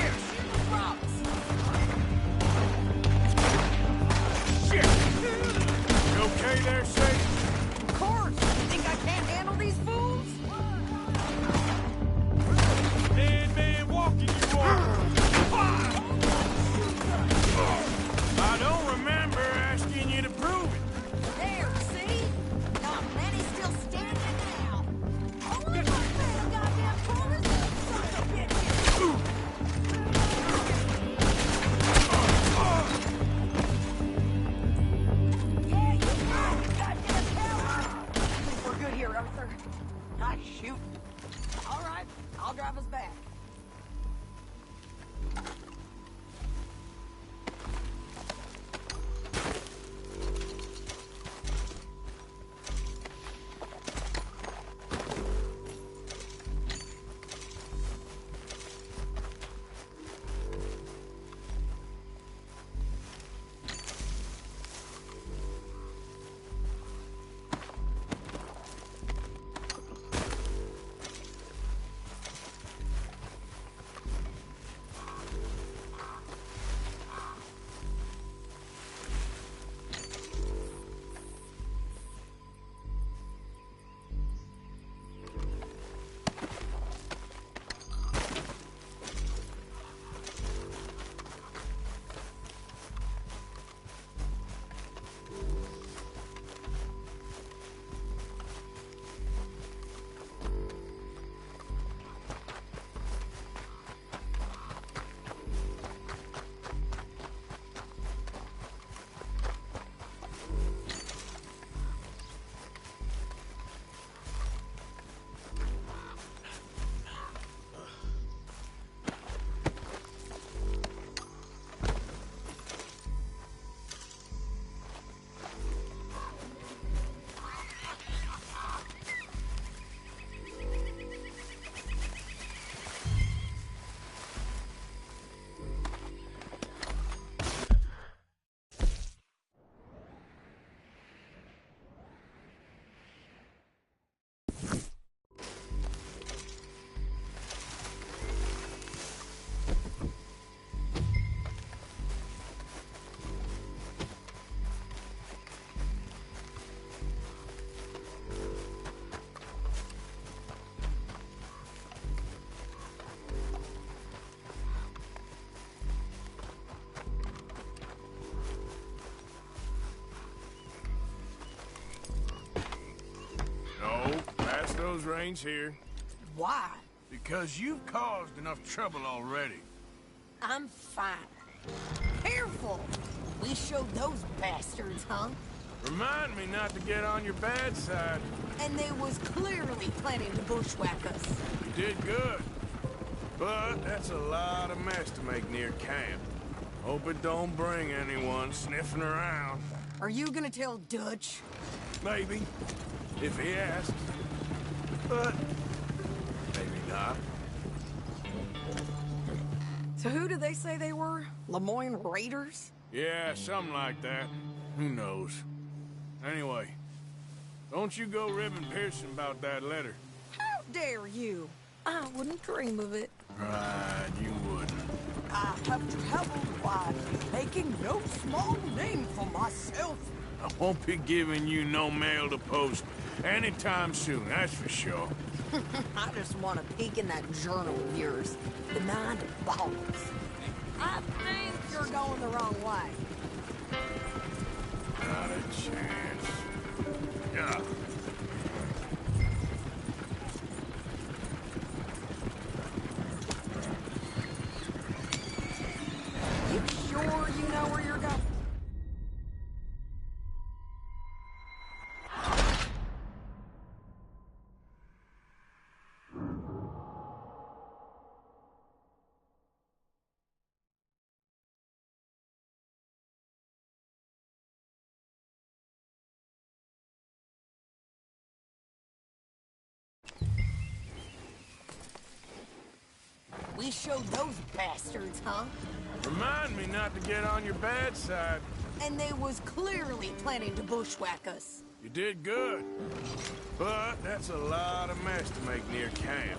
Speaker 1: Shit! You okay there, Sadie?
Speaker 5: Of course. You think I can't handle these fools?
Speaker 1: Dead man walking you are. I don't remember asking you to prove it.
Speaker 5: There, see? Not many still standing now. Only one man goddamn corners, son of a bitch. Yeah, you goddamn coward. We're good here, Arthur. Nice shooting. All right, I'll drive us back.
Speaker 1: reins here.
Speaker 5: Why?
Speaker 1: Because you've caused enough trouble already.
Speaker 5: I'm fine. Careful! We showed those bastards, huh?
Speaker 1: Remind me not to get on your bad side.
Speaker 5: And they was clearly planning to bushwhack us.
Speaker 1: You did good. But that's a lot of mess to make near camp. Hope it don't bring anyone sniffing around.
Speaker 5: Are you gonna tell Dutch?
Speaker 1: Maybe, if he asks. But maybe not.
Speaker 5: So who did they say they were? Lemoyne Raiders?
Speaker 1: Yeah, something like that. Who knows? Anyway, don't you go ribbing Pearson about that letter.
Speaker 5: How dare you? I wouldn't dream of it.
Speaker 1: Right, you wouldn't.
Speaker 5: I have traveled widely, making no small name for myself.
Speaker 1: I won't be giving you no mail to post anytime soon, that's for sure.
Speaker 5: I just want to peek in that journal of yours. The mind boggles. I think you're going the wrong way.
Speaker 1: Not a chance. Yeah.
Speaker 5: You sure you know where you're going? We showed those bastards, huh?
Speaker 1: Remind me not to get on your bad side.
Speaker 5: And they was clearly planning to bushwhack us.
Speaker 1: You did good. But that's a lot of mess to make near camp.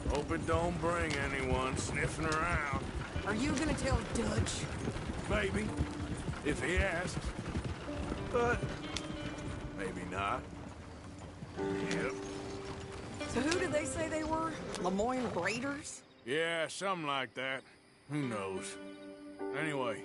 Speaker 1: Hope it don't bring anyone sniffing around.
Speaker 5: Are you gonna tell Dutch?
Speaker 1: Maybe, if he asks. But maybe not. Yep.
Speaker 5: So who did they say they were? Lemoyne Raiders?
Speaker 1: Yeah, something like that. Who knows? Anyway,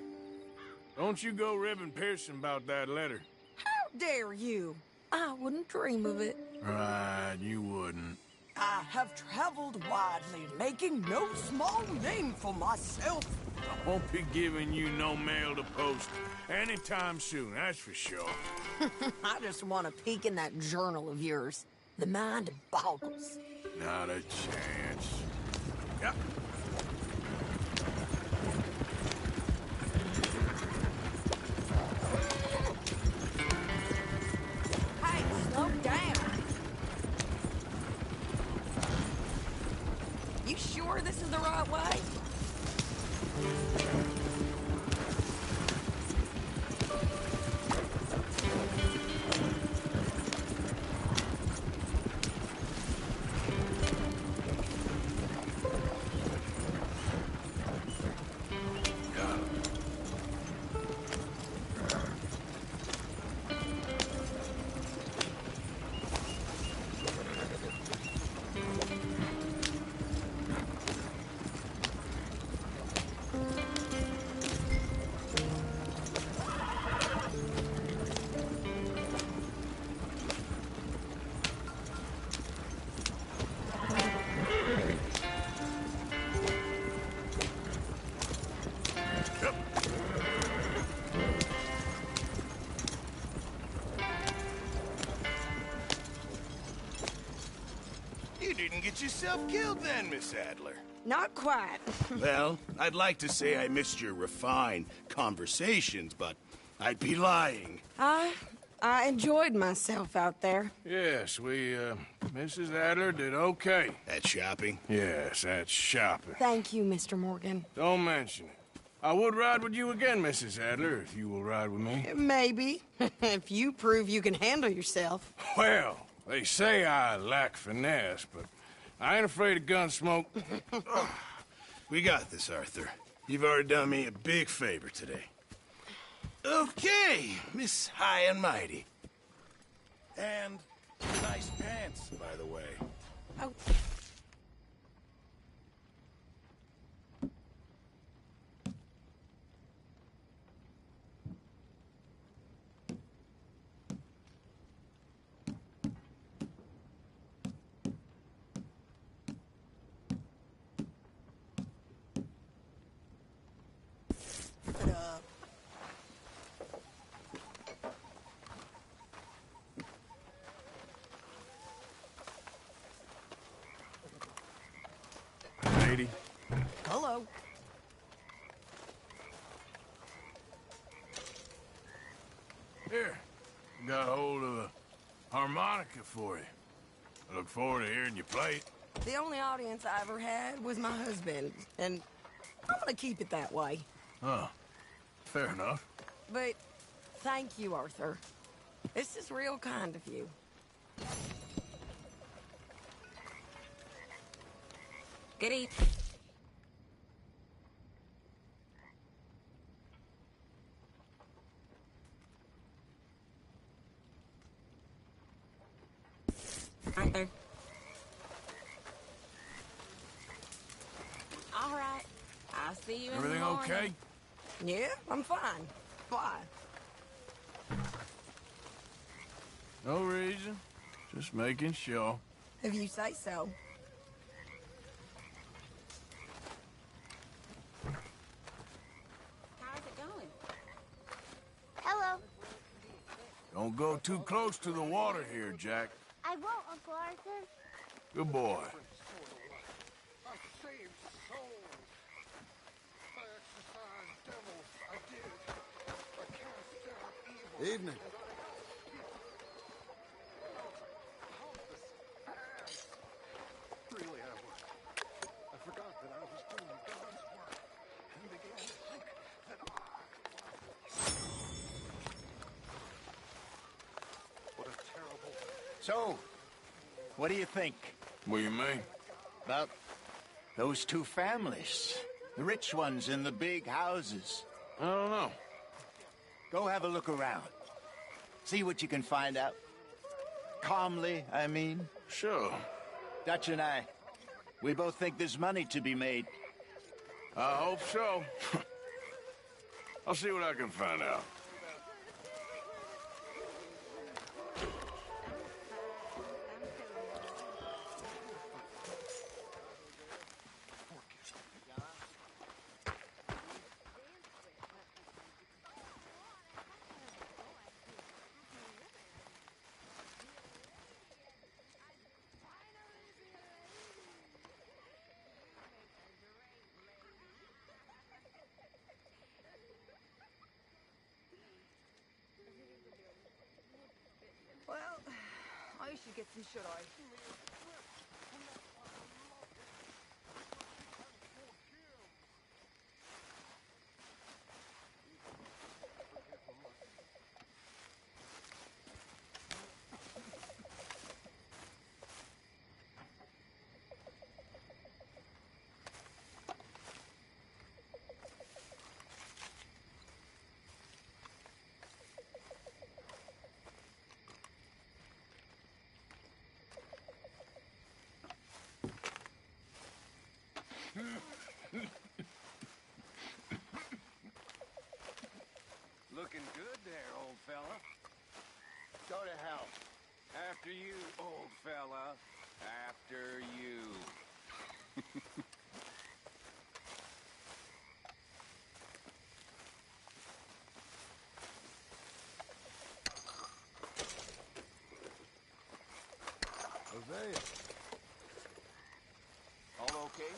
Speaker 1: don't you go ribbing Pearson about that letter.
Speaker 5: How dare you? I wouldn't dream of it.
Speaker 1: Right, you wouldn't.
Speaker 5: I have traveled widely, making no small name for myself.
Speaker 1: I won't be giving you no mail to post anytime soon, that's for sure.
Speaker 5: I just want to peek in that journal of yours. The mind boggles.
Speaker 1: Not a chance. Yep.
Speaker 5: Hey, slow down. You sure this is the right way?
Speaker 2: You didn't get yourself killed then, Miss Adler.
Speaker 5: Not quite.
Speaker 2: Well, I'd like to say I missed your refined conversations, but I'd be lying.
Speaker 5: I enjoyed myself out there.
Speaker 1: Yes, Mrs. Adler did okay.
Speaker 2: At shopping?
Speaker 1: Yes, that's shopping.
Speaker 5: Thank you, Mr. Morgan.
Speaker 1: Don't mention it. I would ride with you again, Mrs. Adler, if you will ride with me.
Speaker 5: Maybe. If you prove you can handle yourself.
Speaker 1: Well, they say I lack finesse, but I ain't afraid of gun smoke.
Speaker 2: We got this, Arthur. You've already done me a big favor today. Okay, Miss High and Mighty. And nice pants, by the way.
Speaker 5: Oh. Hello.
Speaker 1: Here, got hold of a harmonica for you. I look forward to hearing you play it.
Speaker 5: The only audience I ever had was my husband, and I'm gonna keep it that way.
Speaker 1: Oh, fair enough.
Speaker 5: But thank you, Arthur. This is real kind of you. Good evening. Arthur. All right. I'll see you in
Speaker 1: Everything
Speaker 5: the morning.
Speaker 1: okay?
Speaker 5: Yeah, I'm fine. Why?
Speaker 1: No reason. Just making sure.
Speaker 5: If you say so.
Speaker 17: How's it going?
Speaker 18: Hello.
Speaker 1: Don't go too close to the water here, Jack.
Speaker 18: I won't, Uncle Arthur.
Speaker 1: Good boy.
Speaker 7: Evening.
Speaker 13: Really, I forgot that I was doing God's work and began to think that what a terrible...
Speaker 11: So, what do you think?
Speaker 1: What do you mean?
Speaker 11: About those two families. The rich ones in the big houses.
Speaker 1: I don't know.
Speaker 11: Go have a look around. See what you can find out. Calmly, I mean.
Speaker 1: Sure.
Speaker 11: Dutch and I, we both think there's money to be made.
Speaker 1: I hope so. I'll see what I can find out.
Speaker 19: Well, I should get some shut-eye.
Speaker 10: Looking good there, old fella.
Speaker 11: Go to hell.
Speaker 10: After you, old fella. After you.
Speaker 7: Hosea.
Speaker 10: All okay?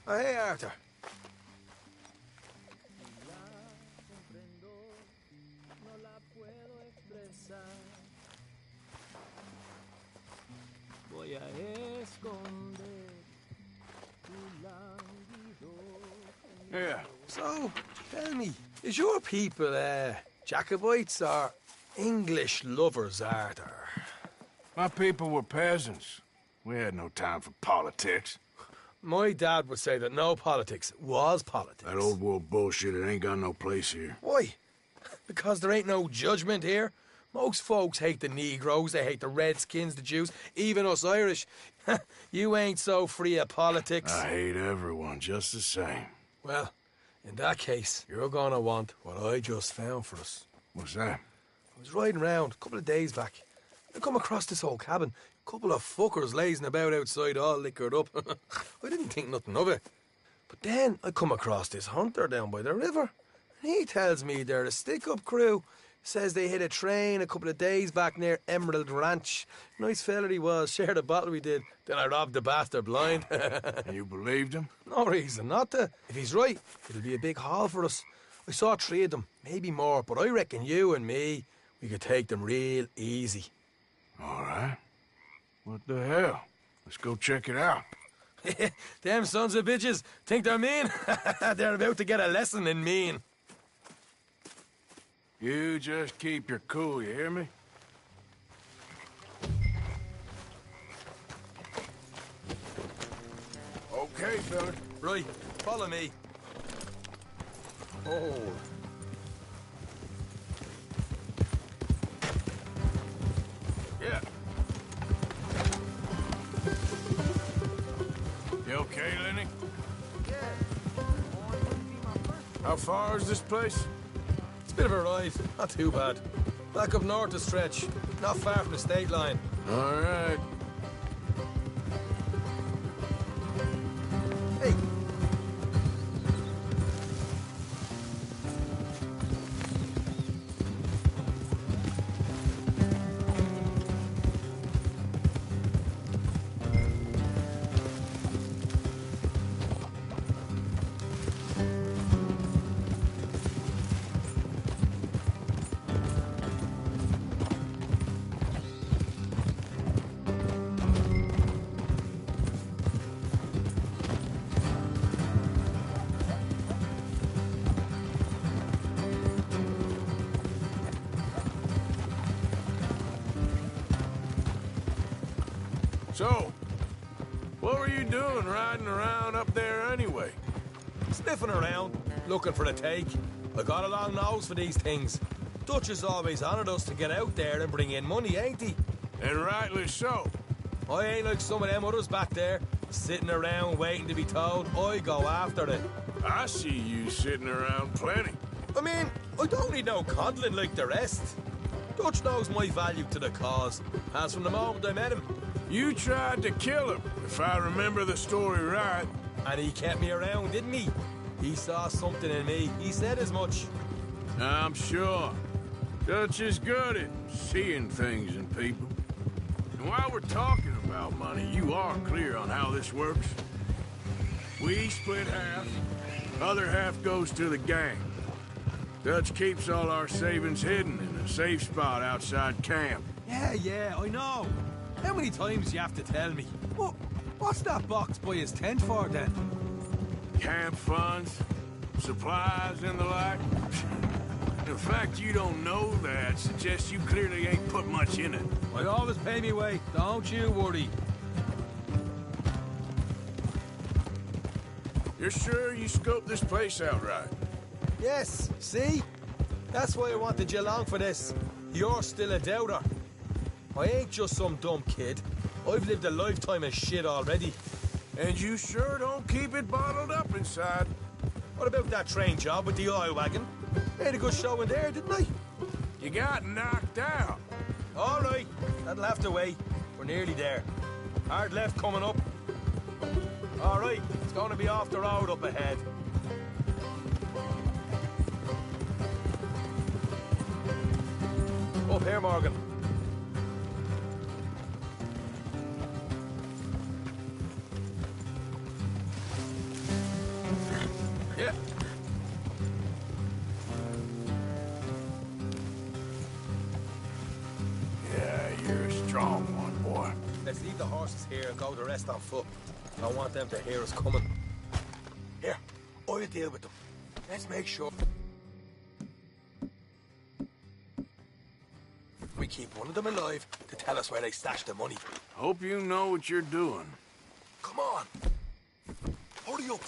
Speaker 20: Oh, hey, Arthur.
Speaker 1: Yeah.
Speaker 20: So, tell me, is your people, Jacobites or English lovers, Arthur?
Speaker 1: My people were peasants. We had no time for politics.
Speaker 20: My dad would say that no politics was politics.
Speaker 1: That old world bullshit, it ain't got no place here.
Speaker 20: Why? Because there ain't no judgment here. Most folks hate the Negroes, they hate the Redskins, the Jews, even us Irish. You ain't so free of politics.
Speaker 1: I hate everyone just the same.
Speaker 20: Well, in that case, you're gonna want what I just found for us.
Speaker 1: What's that?
Speaker 20: I was riding around a couple of days back. I come across this old cabin. A couple of fuckers lazing about outside all liquored up. I didn't think nothing of it. But then I come across this hunter down by the river. And he tells me they're a stick-up crew. Says they hit a train a couple of days back near Emerald Ranch. Nice fella he was, shared a bottle we did. Then I robbed the bastard blind.
Speaker 1: You believed him?
Speaker 20: No reason not to. If he's right, it'll be a big haul for us. I saw 3 of them, maybe more, but I reckon you and me, we could take them real easy.
Speaker 1: All right. What the hell? Let's go check it out.
Speaker 20: Them sons of bitches think they're mean. They're about to get a lesson in mean.
Speaker 1: You just keep your cool, you hear me? Okay, fella.
Speaker 20: Right, follow me. Oh.
Speaker 1: Yeah. You okay, Lenny?
Speaker 16: Yeah.
Speaker 1: How far is this place?
Speaker 20: It's a bit of a ride, not too bad. Back up north a stretch, not far from the state line.
Speaker 1: All right.
Speaker 20: Hey.
Speaker 1: So, what were you doing riding around up there anyway?
Speaker 20: Sniffing around, looking for the take. I got a long nose for these things. Dutch has always honoured us to get out there and bring in money, ain't he?
Speaker 1: And rightly so.
Speaker 20: I ain't like some of them others back there, sitting around waiting to be told. I go after it.
Speaker 1: I see you sitting around plenty.
Speaker 20: I mean, I don't need no coddling like the rest. Dutch knows my value to the cause, as from the moment I met him.
Speaker 1: You tried to kill him, if I remember the story right.
Speaker 20: And he kept me around, didn't he? He saw something in me. He said as much.
Speaker 1: I'm sure. Dutch is good at seeing things in people. And while we're talking about money, you are clear on how this works. We split half, other half goes to the gang. Dutch keeps all our savings hidden in a safe spot outside camp.
Speaker 20: Yeah, I know. How many times do you have to tell me? What's that box by his tent for, then?
Speaker 1: Camp funds, supplies, and the like. The fact you don't know that suggests you clearly ain't put much in it.
Speaker 20: I always pay me way, don't you worry.
Speaker 1: You're sure you scoped this place out right?
Speaker 20: Yes, see? That's why I wanted you along for this. You're still a doubter. I ain't just some dumb kid. I've lived a lifetime of shit already.
Speaker 1: And you sure don't keep it bottled up inside.
Speaker 20: What about that train job with the oil wagon? Made a good show in there, didn't I?
Speaker 1: You got knocked out.
Speaker 20: All right, that'll have to wait. We're nearly there. Hard left coming up. All right, it's going to be off the road up ahead. Up here, Morgan.
Speaker 1: strong one, boy.
Speaker 20: Let's leave the horses here and go the rest on foot. I don't want them to hear us coming. Here, I'll deal with them. Let's make sure we keep one of them alive to tell us where they stashed the money.
Speaker 1: Hope you know what you're doing.
Speaker 20: Come on. Hurry up.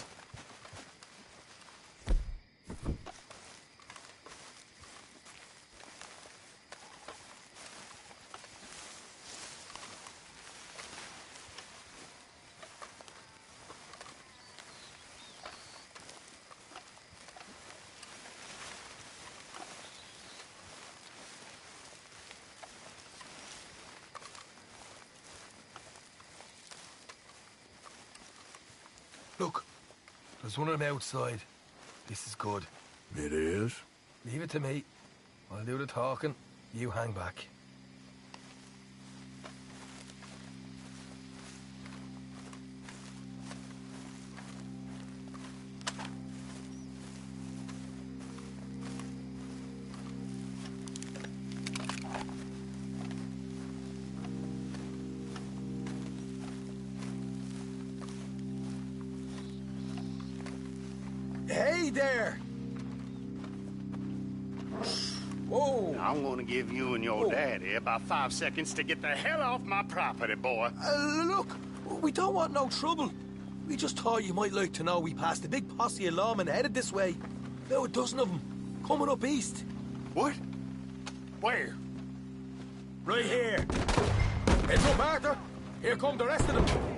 Speaker 20: Look, there's one of them outside. This is good.
Speaker 1: It is?
Speaker 20: Leave it to me. I'll do the talking. You hang back. Hey there! Whoa!
Speaker 7: I'm gonna give you and your daddy about 5 seconds to get the hell off my property, boy.
Speaker 20: Look, we don't want no trouble. We just thought you might like to know we passed a big posse of lawmen headed this way. About a dozen of them, coming up east.
Speaker 7: What? Where?
Speaker 20: Right here. Heads up, Arthur. Here come the rest of them.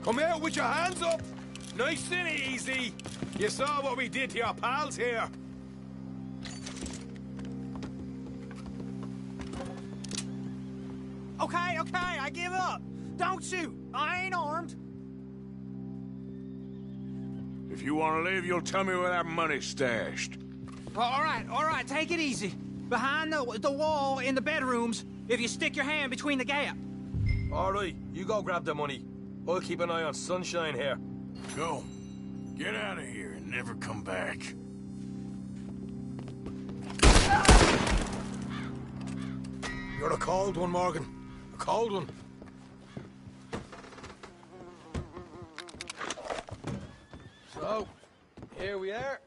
Speaker 20: Come out with your hands up. Nice and easy. You saw what we did to your pals here.
Speaker 21: Okay, I give up. Don't shoot. I ain't armed.
Speaker 1: If you want to leave, you'll tell me where that money's stashed.
Speaker 21: All right, take it easy. Behind the wall in the bedrooms, if you stick your hand between the gap.
Speaker 20: All right, you go grab the money. I'll keep an eye on Sunshine here.
Speaker 1: Go. Get out of here and never come back.
Speaker 20: You're a cold one, Morgan. A cold one. So, here we are.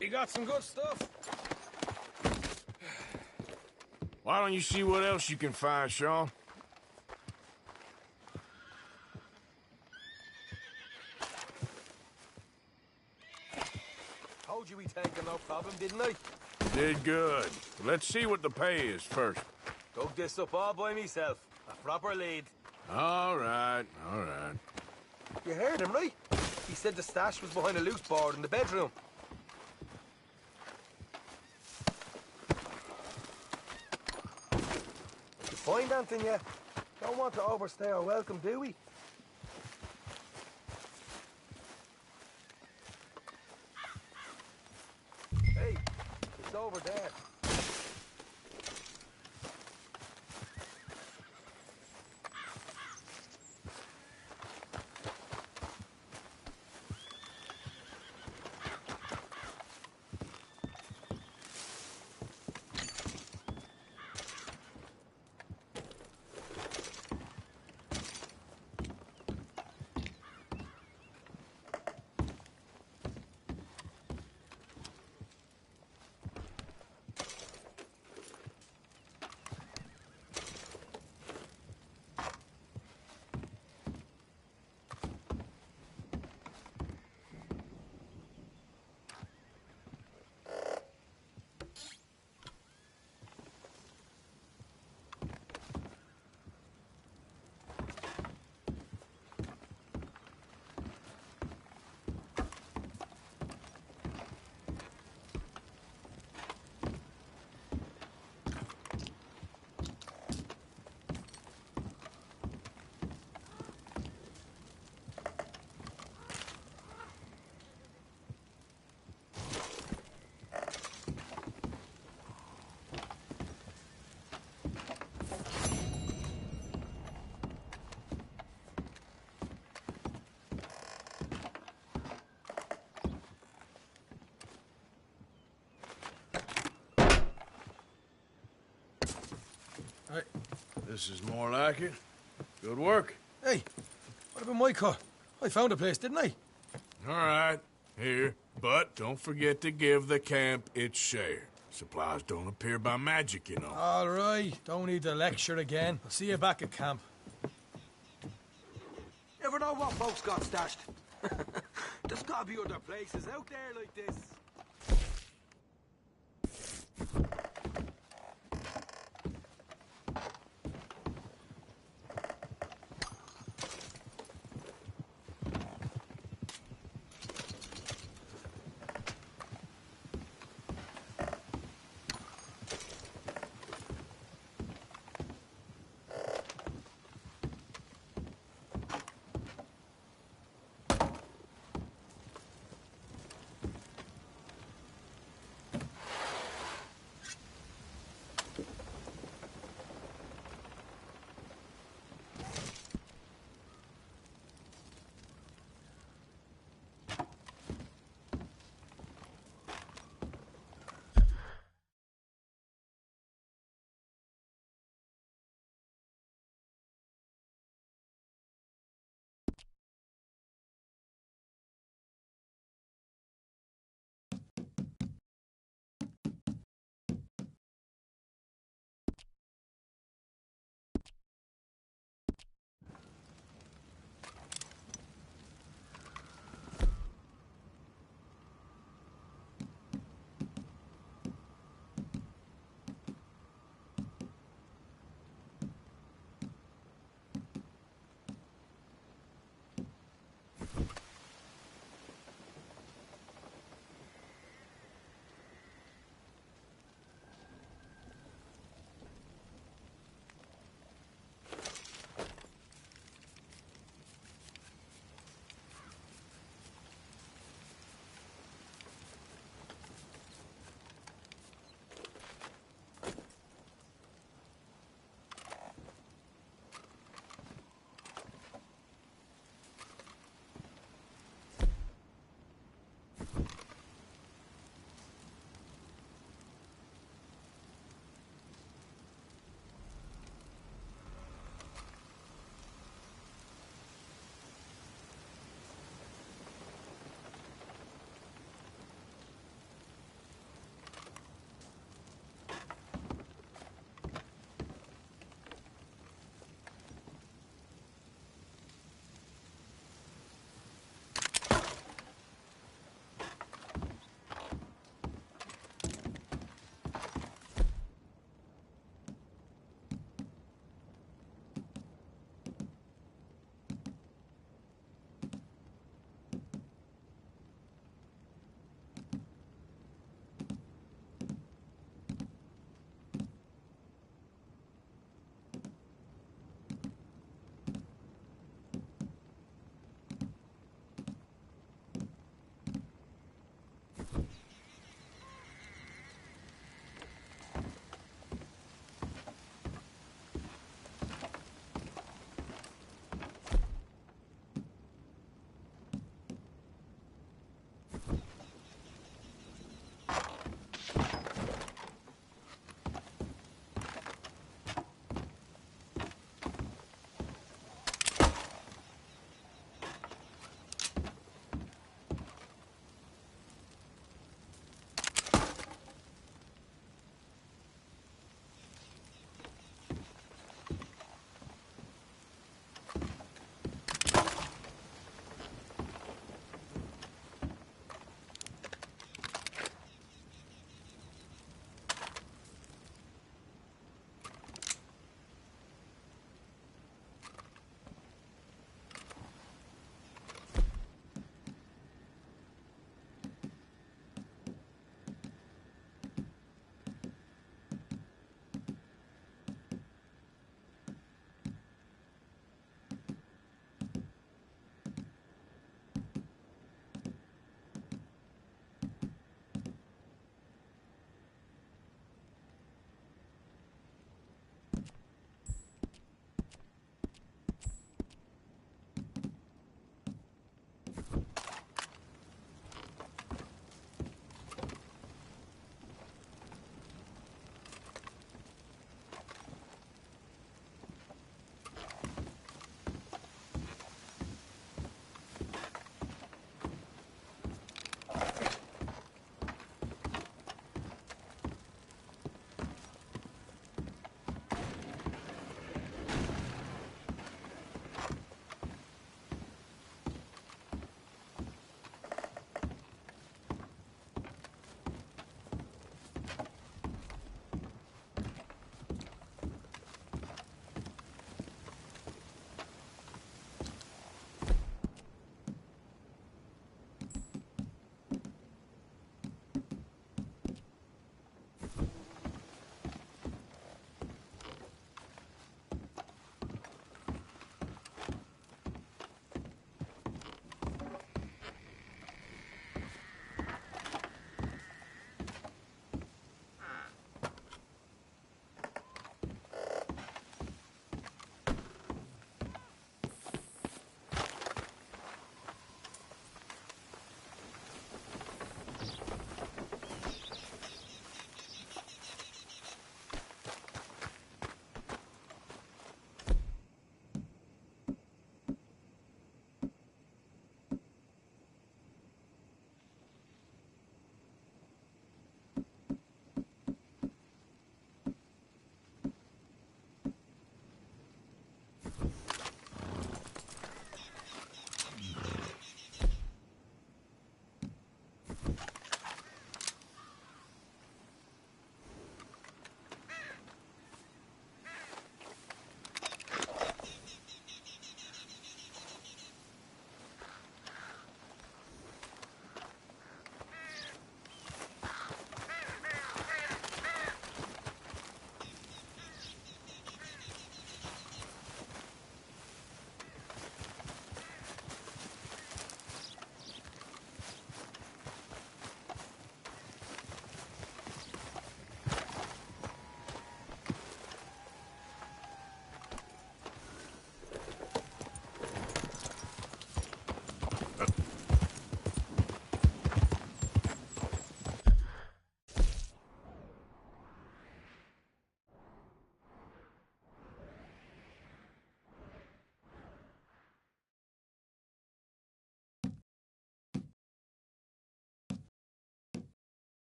Speaker 20: You got some good stuff.
Speaker 1: Why don't you see what else you can find, Sean?
Speaker 20: Told you we'd take it, no problem, didn't I?
Speaker 1: Did good. Let's see what the pay is first.
Speaker 20: Dug this up all by myself. A proper lead.
Speaker 1: All right.
Speaker 20: You heard him, right? He said the stash was behind a loose board in the bedroom. Did you find anything yet? Don't want to overstay our welcome, do we? Hey, it's over there.
Speaker 1: Hey, this is more like it. Good work.
Speaker 20: Hey, what about my car? I found a place, didn't I?
Speaker 1: All right, here. But don't forget to give the camp its share. Supplies don't appear by magic, you know.
Speaker 20: All right, don't need to lecture again. I'll see you back at camp.
Speaker 6: Ever know what folks got stashed? There's gotta be other places out there like this.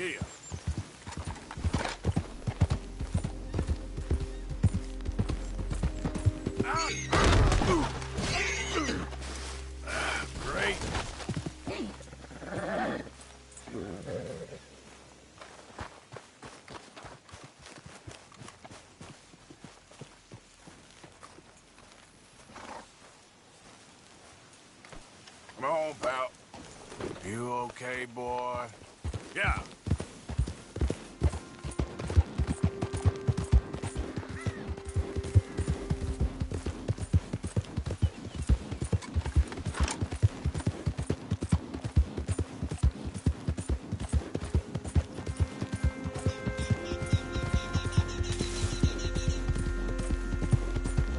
Speaker 1: Here. Great. Come on, pal. You okay, boy? Yeah.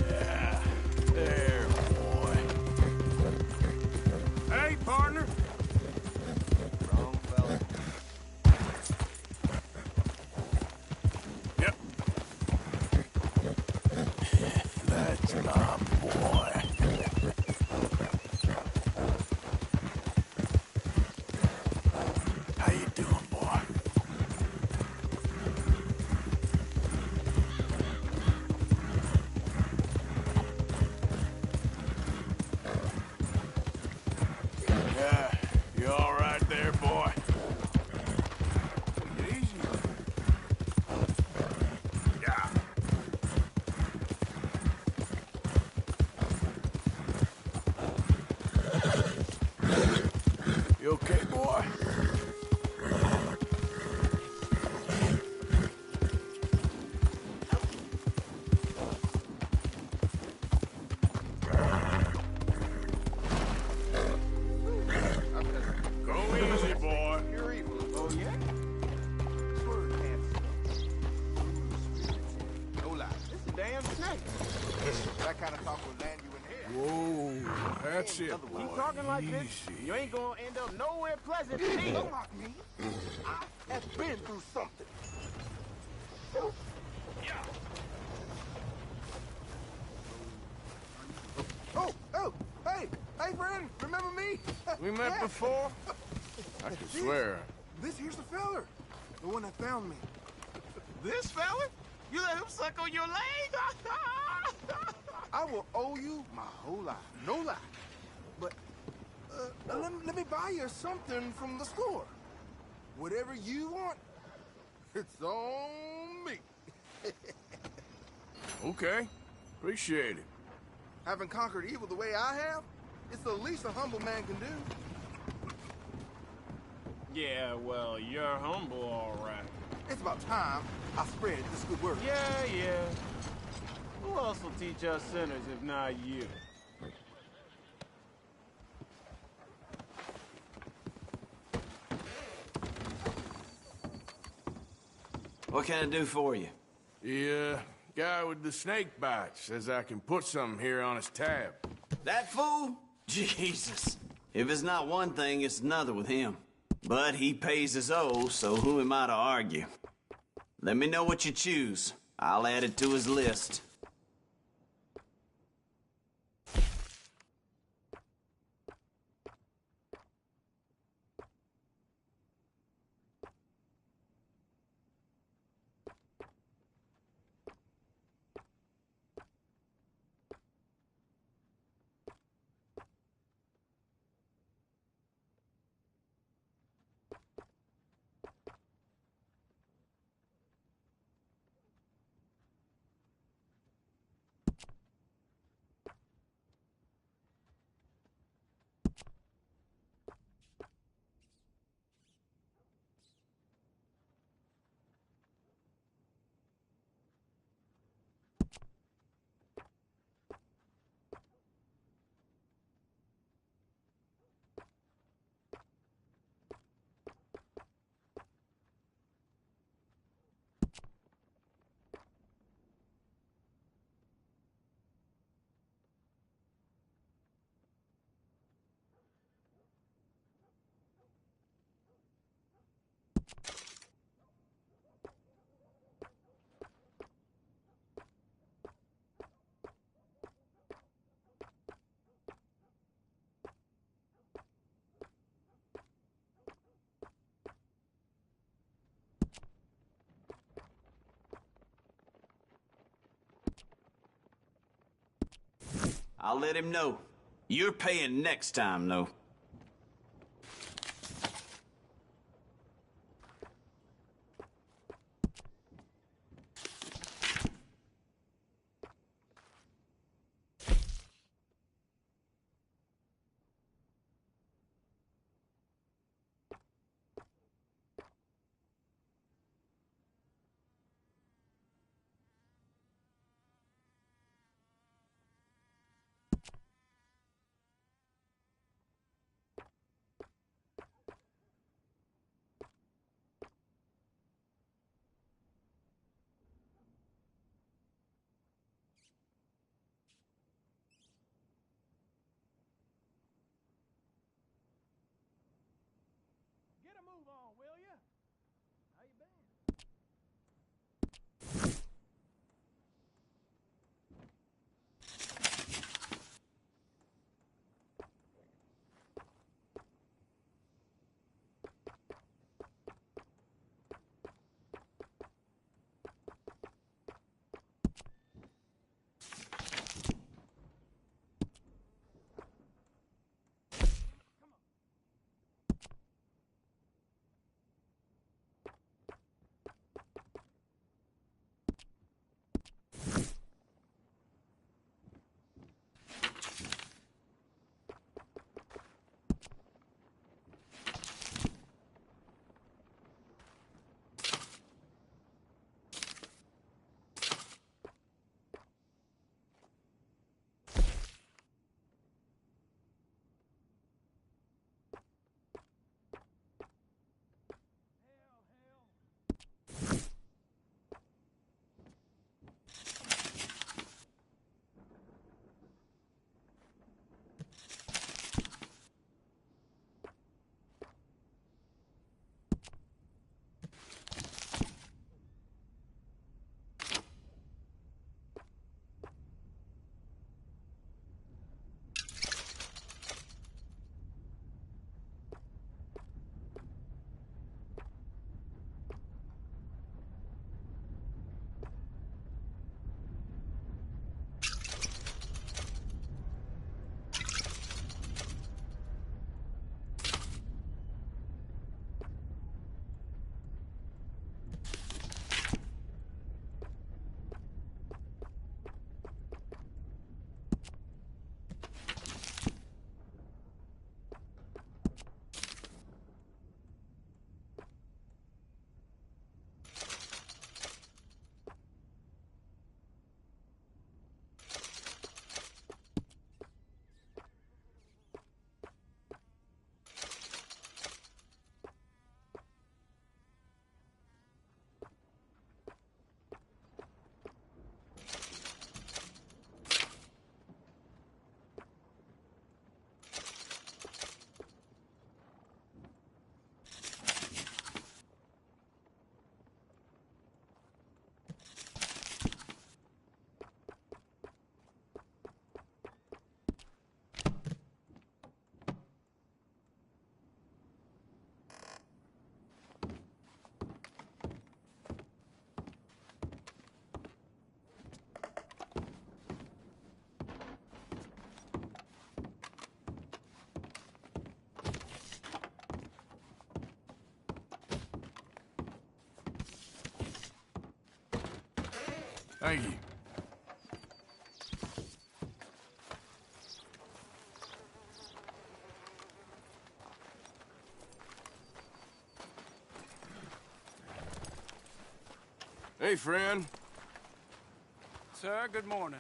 Speaker 1: Yeah. There, boy. Hey, partner.
Speaker 4: Wrong fella.
Speaker 1: Yep. That's my boy. How you doing, boy? Yeah, you all right there, boy? Take it easy. Yeah. You okay, boy? Go easy, boy.
Speaker 4: Pure evil. Oh, yeah? Swerve, handsome. No lie. This is a damn snake. That kind of talk will land you in here.
Speaker 1: Whoa, that's it, boy.
Speaker 4: Keep talking like this,
Speaker 1: Easy.
Speaker 4: you ain't gonna end up nowhere pleasant. Don't mock me. I have been through something. Oh, hey, friend, remember me?
Speaker 1: We met before? I could swear.
Speaker 4: This here's the feller, the one that found me. This feller? You let him suck on your leg? I will owe you my whole life, no lie. But let me buy you something from the store. Whatever you want, it's on me.
Speaker 1: Okay. Appreciate it.
Speaker 4: Having conquered evil the way I have, it's the least a humble man can do.
Speaker 12: Yeah, well, you're humble, all right.
Speaker 4: It's about time I spread this good word.
Speaker 12: Yeah. Who else will teach us sinners if not you?
Speaker 10: What can I do for you?
Speaker 1: The guy with the snake bite says I can put something here on his tab.
Speaker 10: That fool? Jesus. If it's not one thing, it's another with him. But he pays his owe, so who am I to argue? Let me know what you choose. I'll add it to his list. I'll let him know. You're paying next time, though.
Speaker 12: Get a move on, will ya? How you been?
Speaker 1: Thank you. Hey, friend.
Speaker 12: Sir, good morning.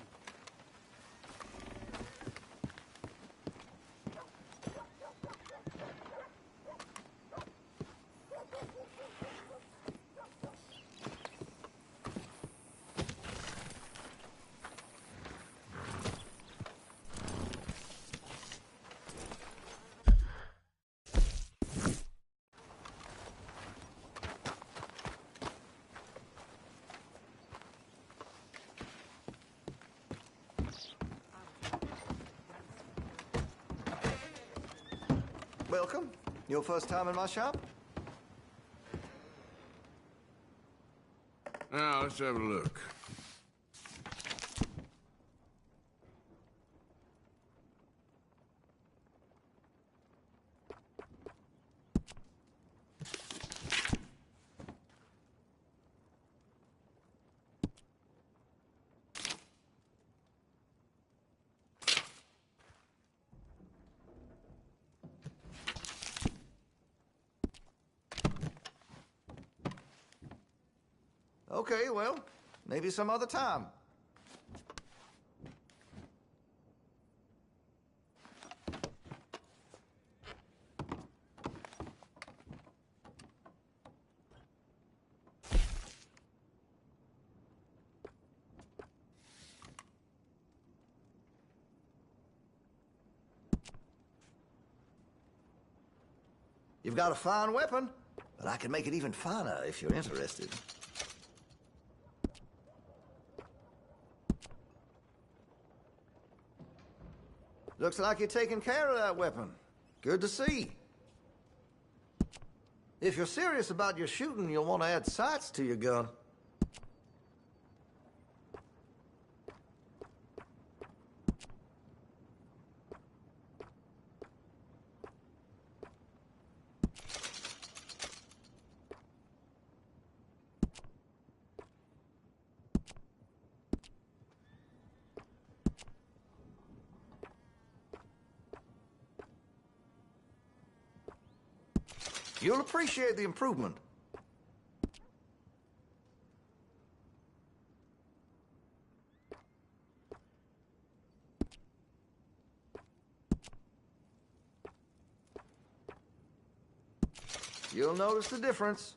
Speaker 9: Welcome. Your first time in my shop?
Speaker 1: Now, let's have a look.
Speaker 9: Okay, well, maybe some other time. You've got a fine weapon, but I can make it even finer if you're interested. Looks like you're taking care of that weapon. Good to see. If you're serious about your shooting, you'll want to add sights to your gun. You'll appreciate the improvement. You'll notice the difference.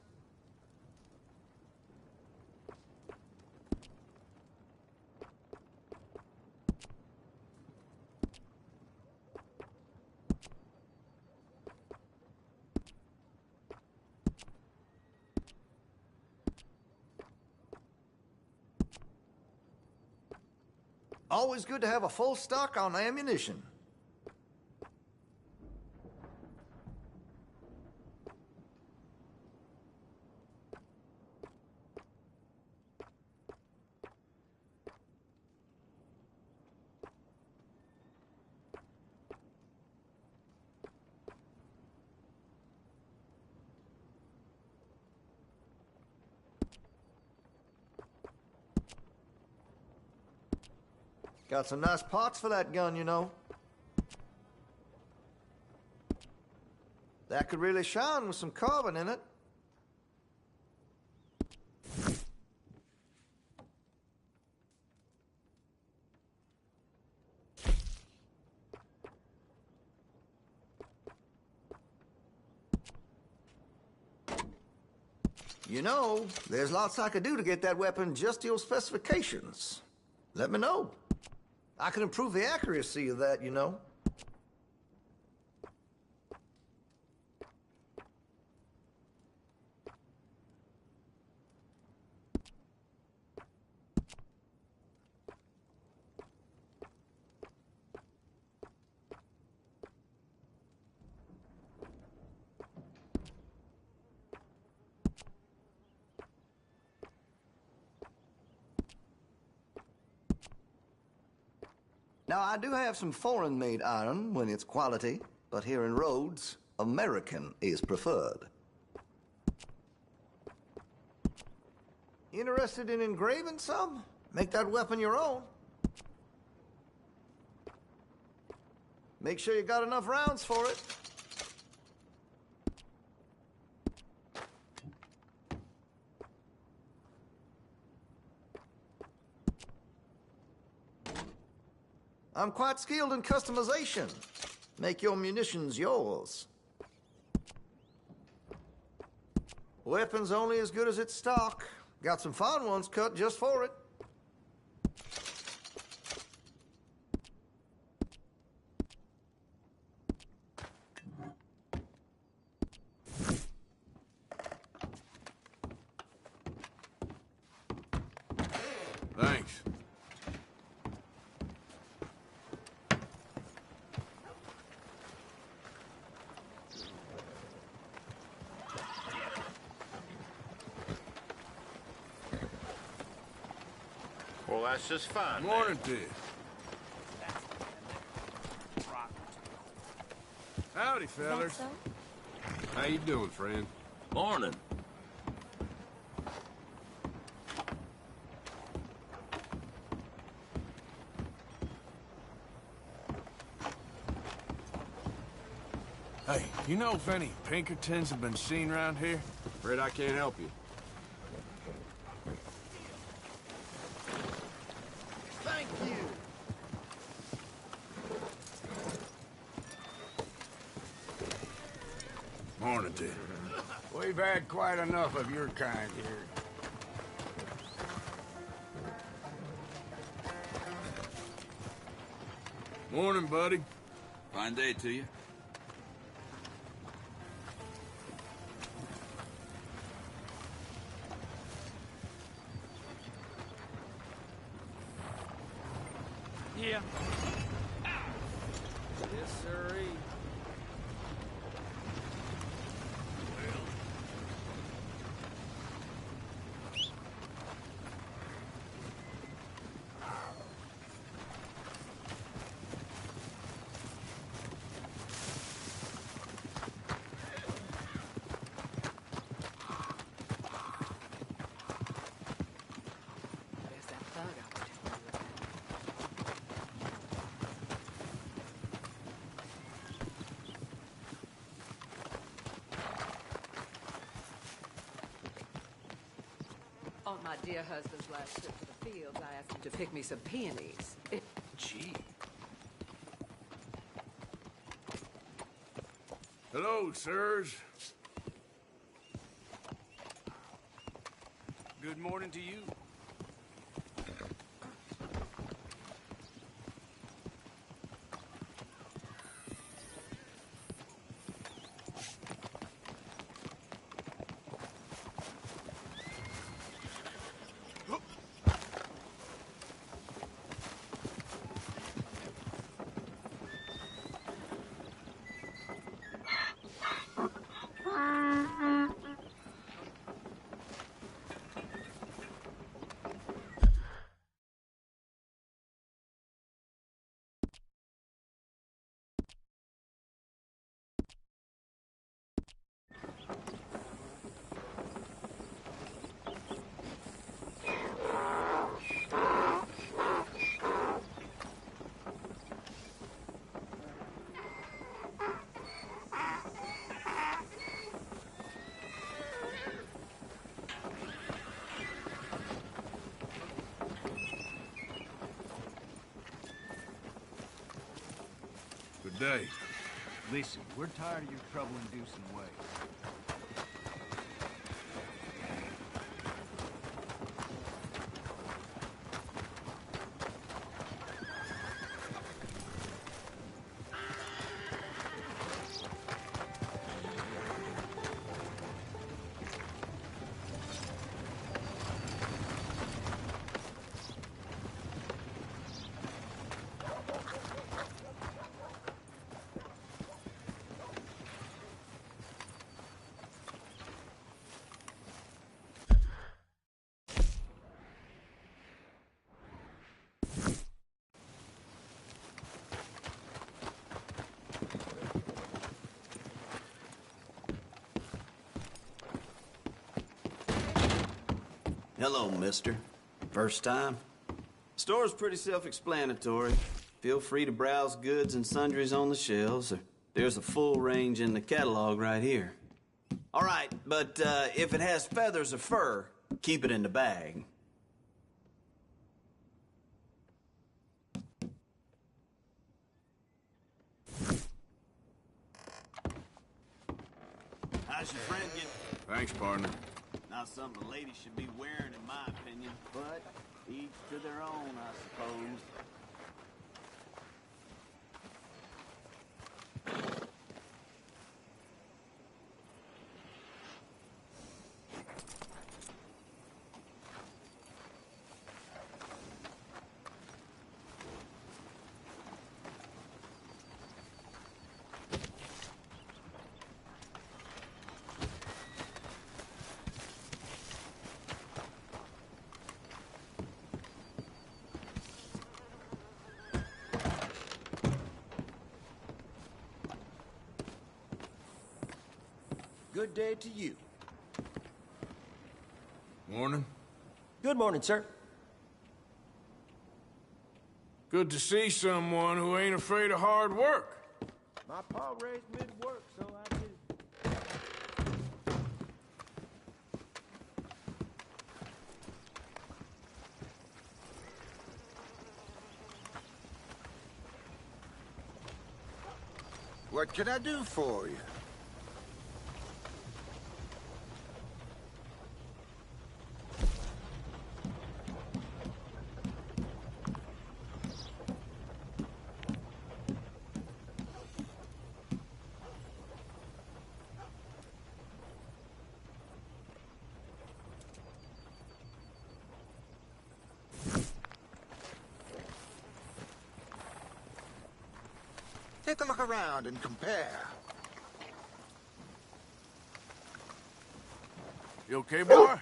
Speaker 9: Always good to have a full stock on ammunition. Got some nice parts for that gun, you know. That could really shine with some carbon in it. You know, there's lots I could do to get that weapon just to your specifications. Let me know. I can improve the accuracy of that, you know. Now, I do have some foreign-made iron when it's quality, but here in Rhodes, American is preferred. Interested in engraving some? Make that weapon your own. Make sure you got enough rounds for it. I'm quite skilled in customization. Make your munitions yours. Weapon's only as good as its stock. Got some fine ones cut just for it.
Speaker 1: Thanks.
Speaker 7: Well, that's just fine.
Speaker 1: Morning to you. Howdy, fellas.
Speaker 3: How you doing, friend?
Speaker 22: Morning.
Speaker 1: Hey, you know if any Pinkertons have been seen around here?
Speaker 3: Afraid I can't help you.
Speaker 1: Hornady.
Speaker 14: We've had quite enough of your kind here.
Speaker 1: Morning, buddy.
Speaker 15: Fine day to you.
Speaker 21: Yeah. Yes, sirree.
Speaker 22: On my dear husband's last trip to the fields, I asked him to pick me some peonies.
Speaker 8: Gee.
Speaker 1: Hello, sirs.
Speaker 8: Good morning to you.
Speaker 1: Good day.
Speaker 16: Listen, we're tired of your trouble-inducing ways.
Speaker 10: Hello, mister. First time? Store's pretty self-explanatory. Feel free to browse goods and sundries on the shelves. There's a full range in the catalog right here. All right, but if it has feathers or fur, keep it in the bag. How's your friend getting?
Speaker 1: Thanks, partner.
Speaker 10: Not something a lady should be wearing, in my opinion, but each to their own, I suppose.
Speaker 23: Good day to you.
Speaker 1: Morning.
Speaker 23: Good morning, sir.
Speaker 1: Good to see someone who ain't afraid of hard work.
Speaker 16: My pa raised me to work, so I did.
Speaker 14: What can I do for you?
Speaker 11: Take a look around and compare.
Speaker 1: You okay, boy?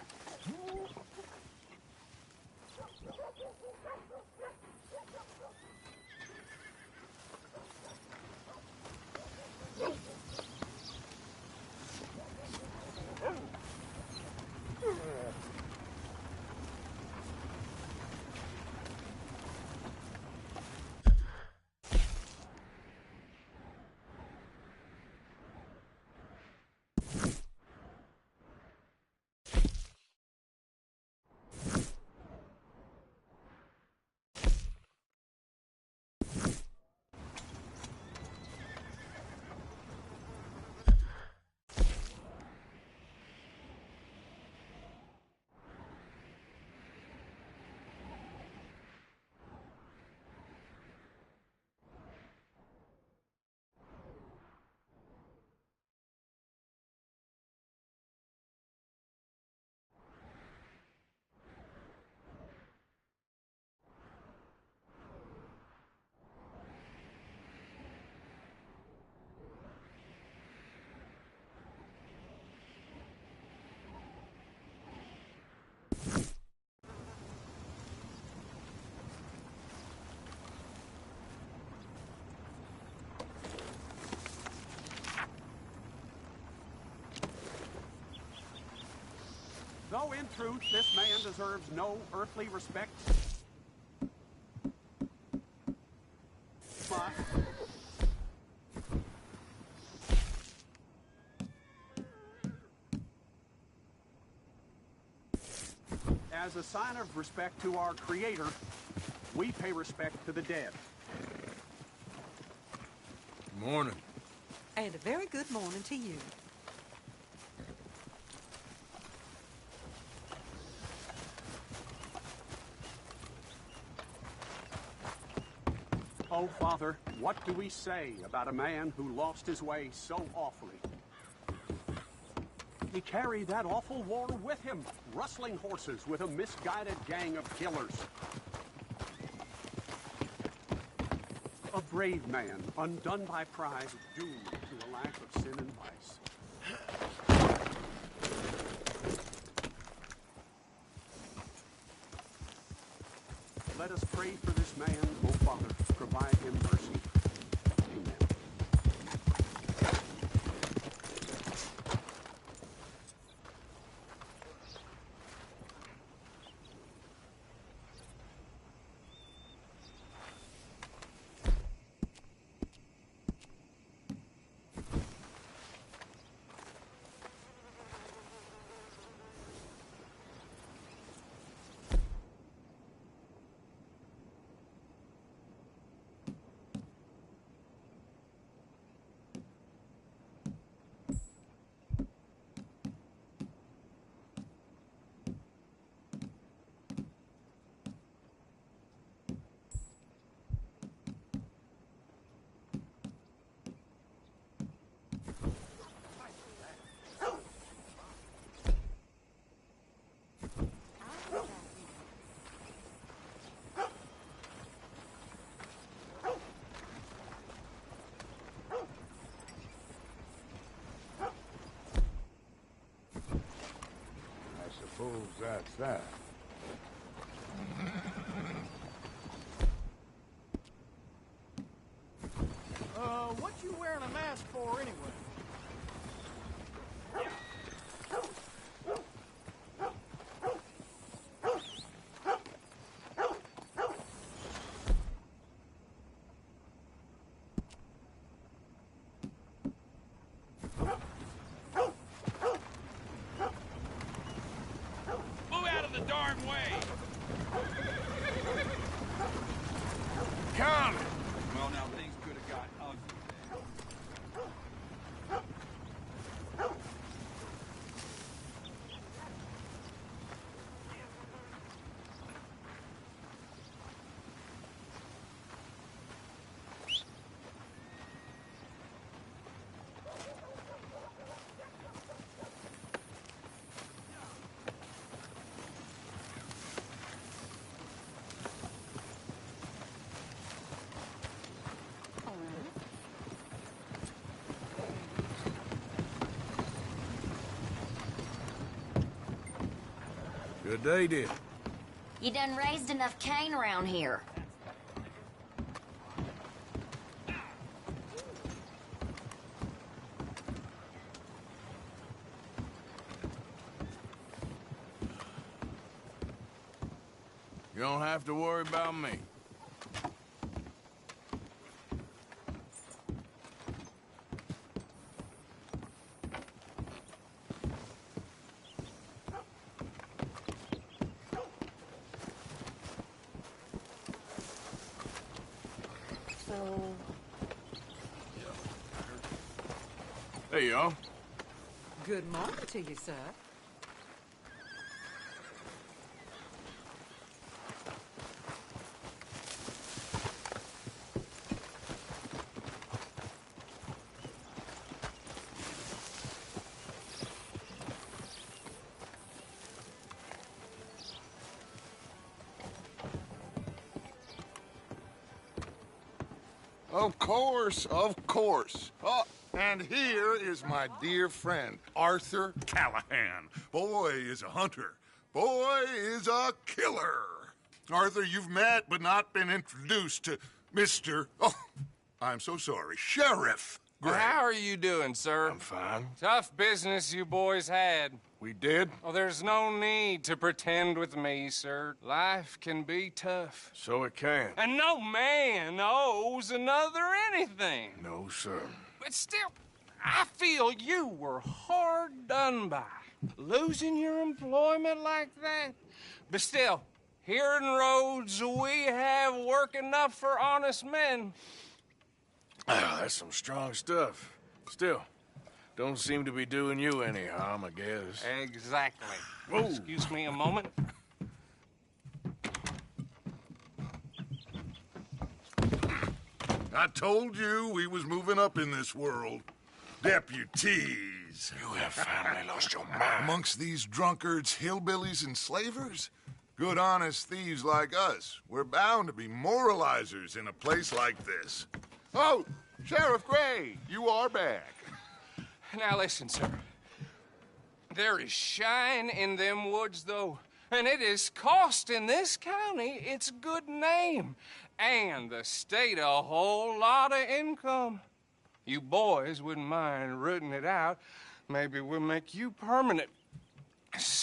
Speaker 2: Though in truth this man deserves no earthly respect, but as a sign of respect to our Creator, we pay respect to the dead.
Speaker 1: Morning.
Speaker 22: And a very good morning to you.
Speaker 2: Oh, Father, what do we say about a man who lost his way so awfully? He carried that awful war with him, rustling horses with a misguided gang of killers. A brave man, undone by pride, doomed to a life of sin and vice. Let us pray for this man, O Father, provide him mercy. Amen.
Speaker 14: Suppose that's that.
Speaker 11: What you wearing a mask for anyway?
Speaker 1: Good they did.
Speaker 5: You done raised enough cane around here.
Speaker 1: You don't have to worry about me. Hey, y'all.
Speaker 22: Good morning to you, sir.
Speaker 7: Of course, of course. Oh, and here is my dear friend, Arthur Callahan. Boy is a hunter. Boy is a killer. Arthur, you've met but not been introduced to Mr. Oh, I'm so sorry, Sheriff Gray.
Speaker 17: How are you doing, sir?
Speaker 1: I'm fine.
Speaker 17: Tough business you boys had.
Speaker 1: We did?
Speaker 17: Oh, there's no need to pretend with me, sir. Life can be tough.
Speaker 1: So it can.
Speaker 17: And no man owes another anything.
Speaker 1: No, sir.
Speaker 17: But still, I feel you were hard done by. Losing your employment like that. But still, here in Rhodes, we have work enough for honest men.
Speaker 1: Ah, that's some strong stuff. Still, don't seem to be doing you any harm, I guess.
Speaker 17: Exactly.
Speaker 1: Whoa.
Speaker 17: Excuse me a moment.
Speaker 7: I told you we was moving up in this world. Deputies.
Speaker 1: You have finally lost your mind.
Speaker 7: Amongst these drunkards, hillbillies, and slavers? Good, honest thieves like us. We're bound to be moralizers in a place like this. Oh, Sheriff Gray, you are back.
Speaker 17: Now listen, sir. There is shine in them woods, though, and it is costing this county its good name and the state a whole lot of income. You boys wouldn't mind rooting it out. Maybe we'll make you permanent.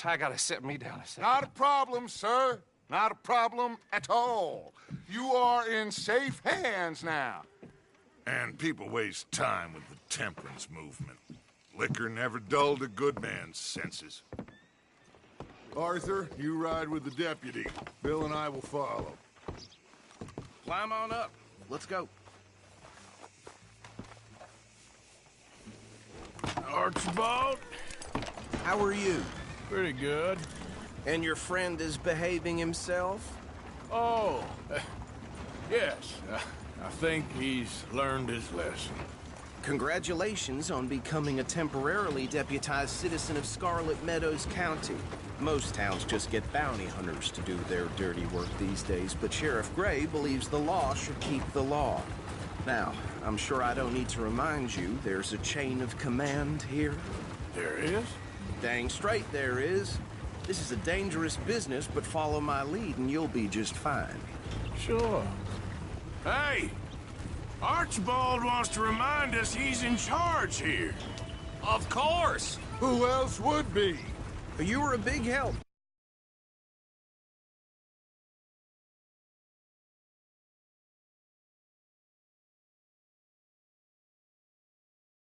Speaker 17: I gotta sit me down a second.
Speaker 7: Not a problem, sir. Not a problem at all. You are in safe hands now. And people waste time with the temperance movement. Liquor never dulled a good man's senses. Arthur, you ride with the deputy. Bill and I will follow.
Speaker 8: Climb on up. Let's go.
Speaker 1: Archibald?
Speaker 8: How are you?
Speaker 1: Pretty good.
Speaker 8: And your friend is behaving himself?
Speaker 1: Oh, yes. I think he's learned his lesson.
Speaker 8: Congratulations on becoming a temporarily deputized citizen of Scarlet Meadows County. Most towns just get bounty hunters to do their dirty work these days, but Sheriff Gray believes the law should keep the law. Now, I'm sure I don't need to remind you, there's a chain of command here.
Speaker 1: There is?
Speaker 8: Dang straight there is. This is a dangerous business, but follow my lead and you'll be just fine.
Speaker 1: Sure. Hey! Archibald wants to remind us he's in charge here.
Speaker 17: Of course!
Speaker 7: Who else would be?
Speaker 8: You were a big help.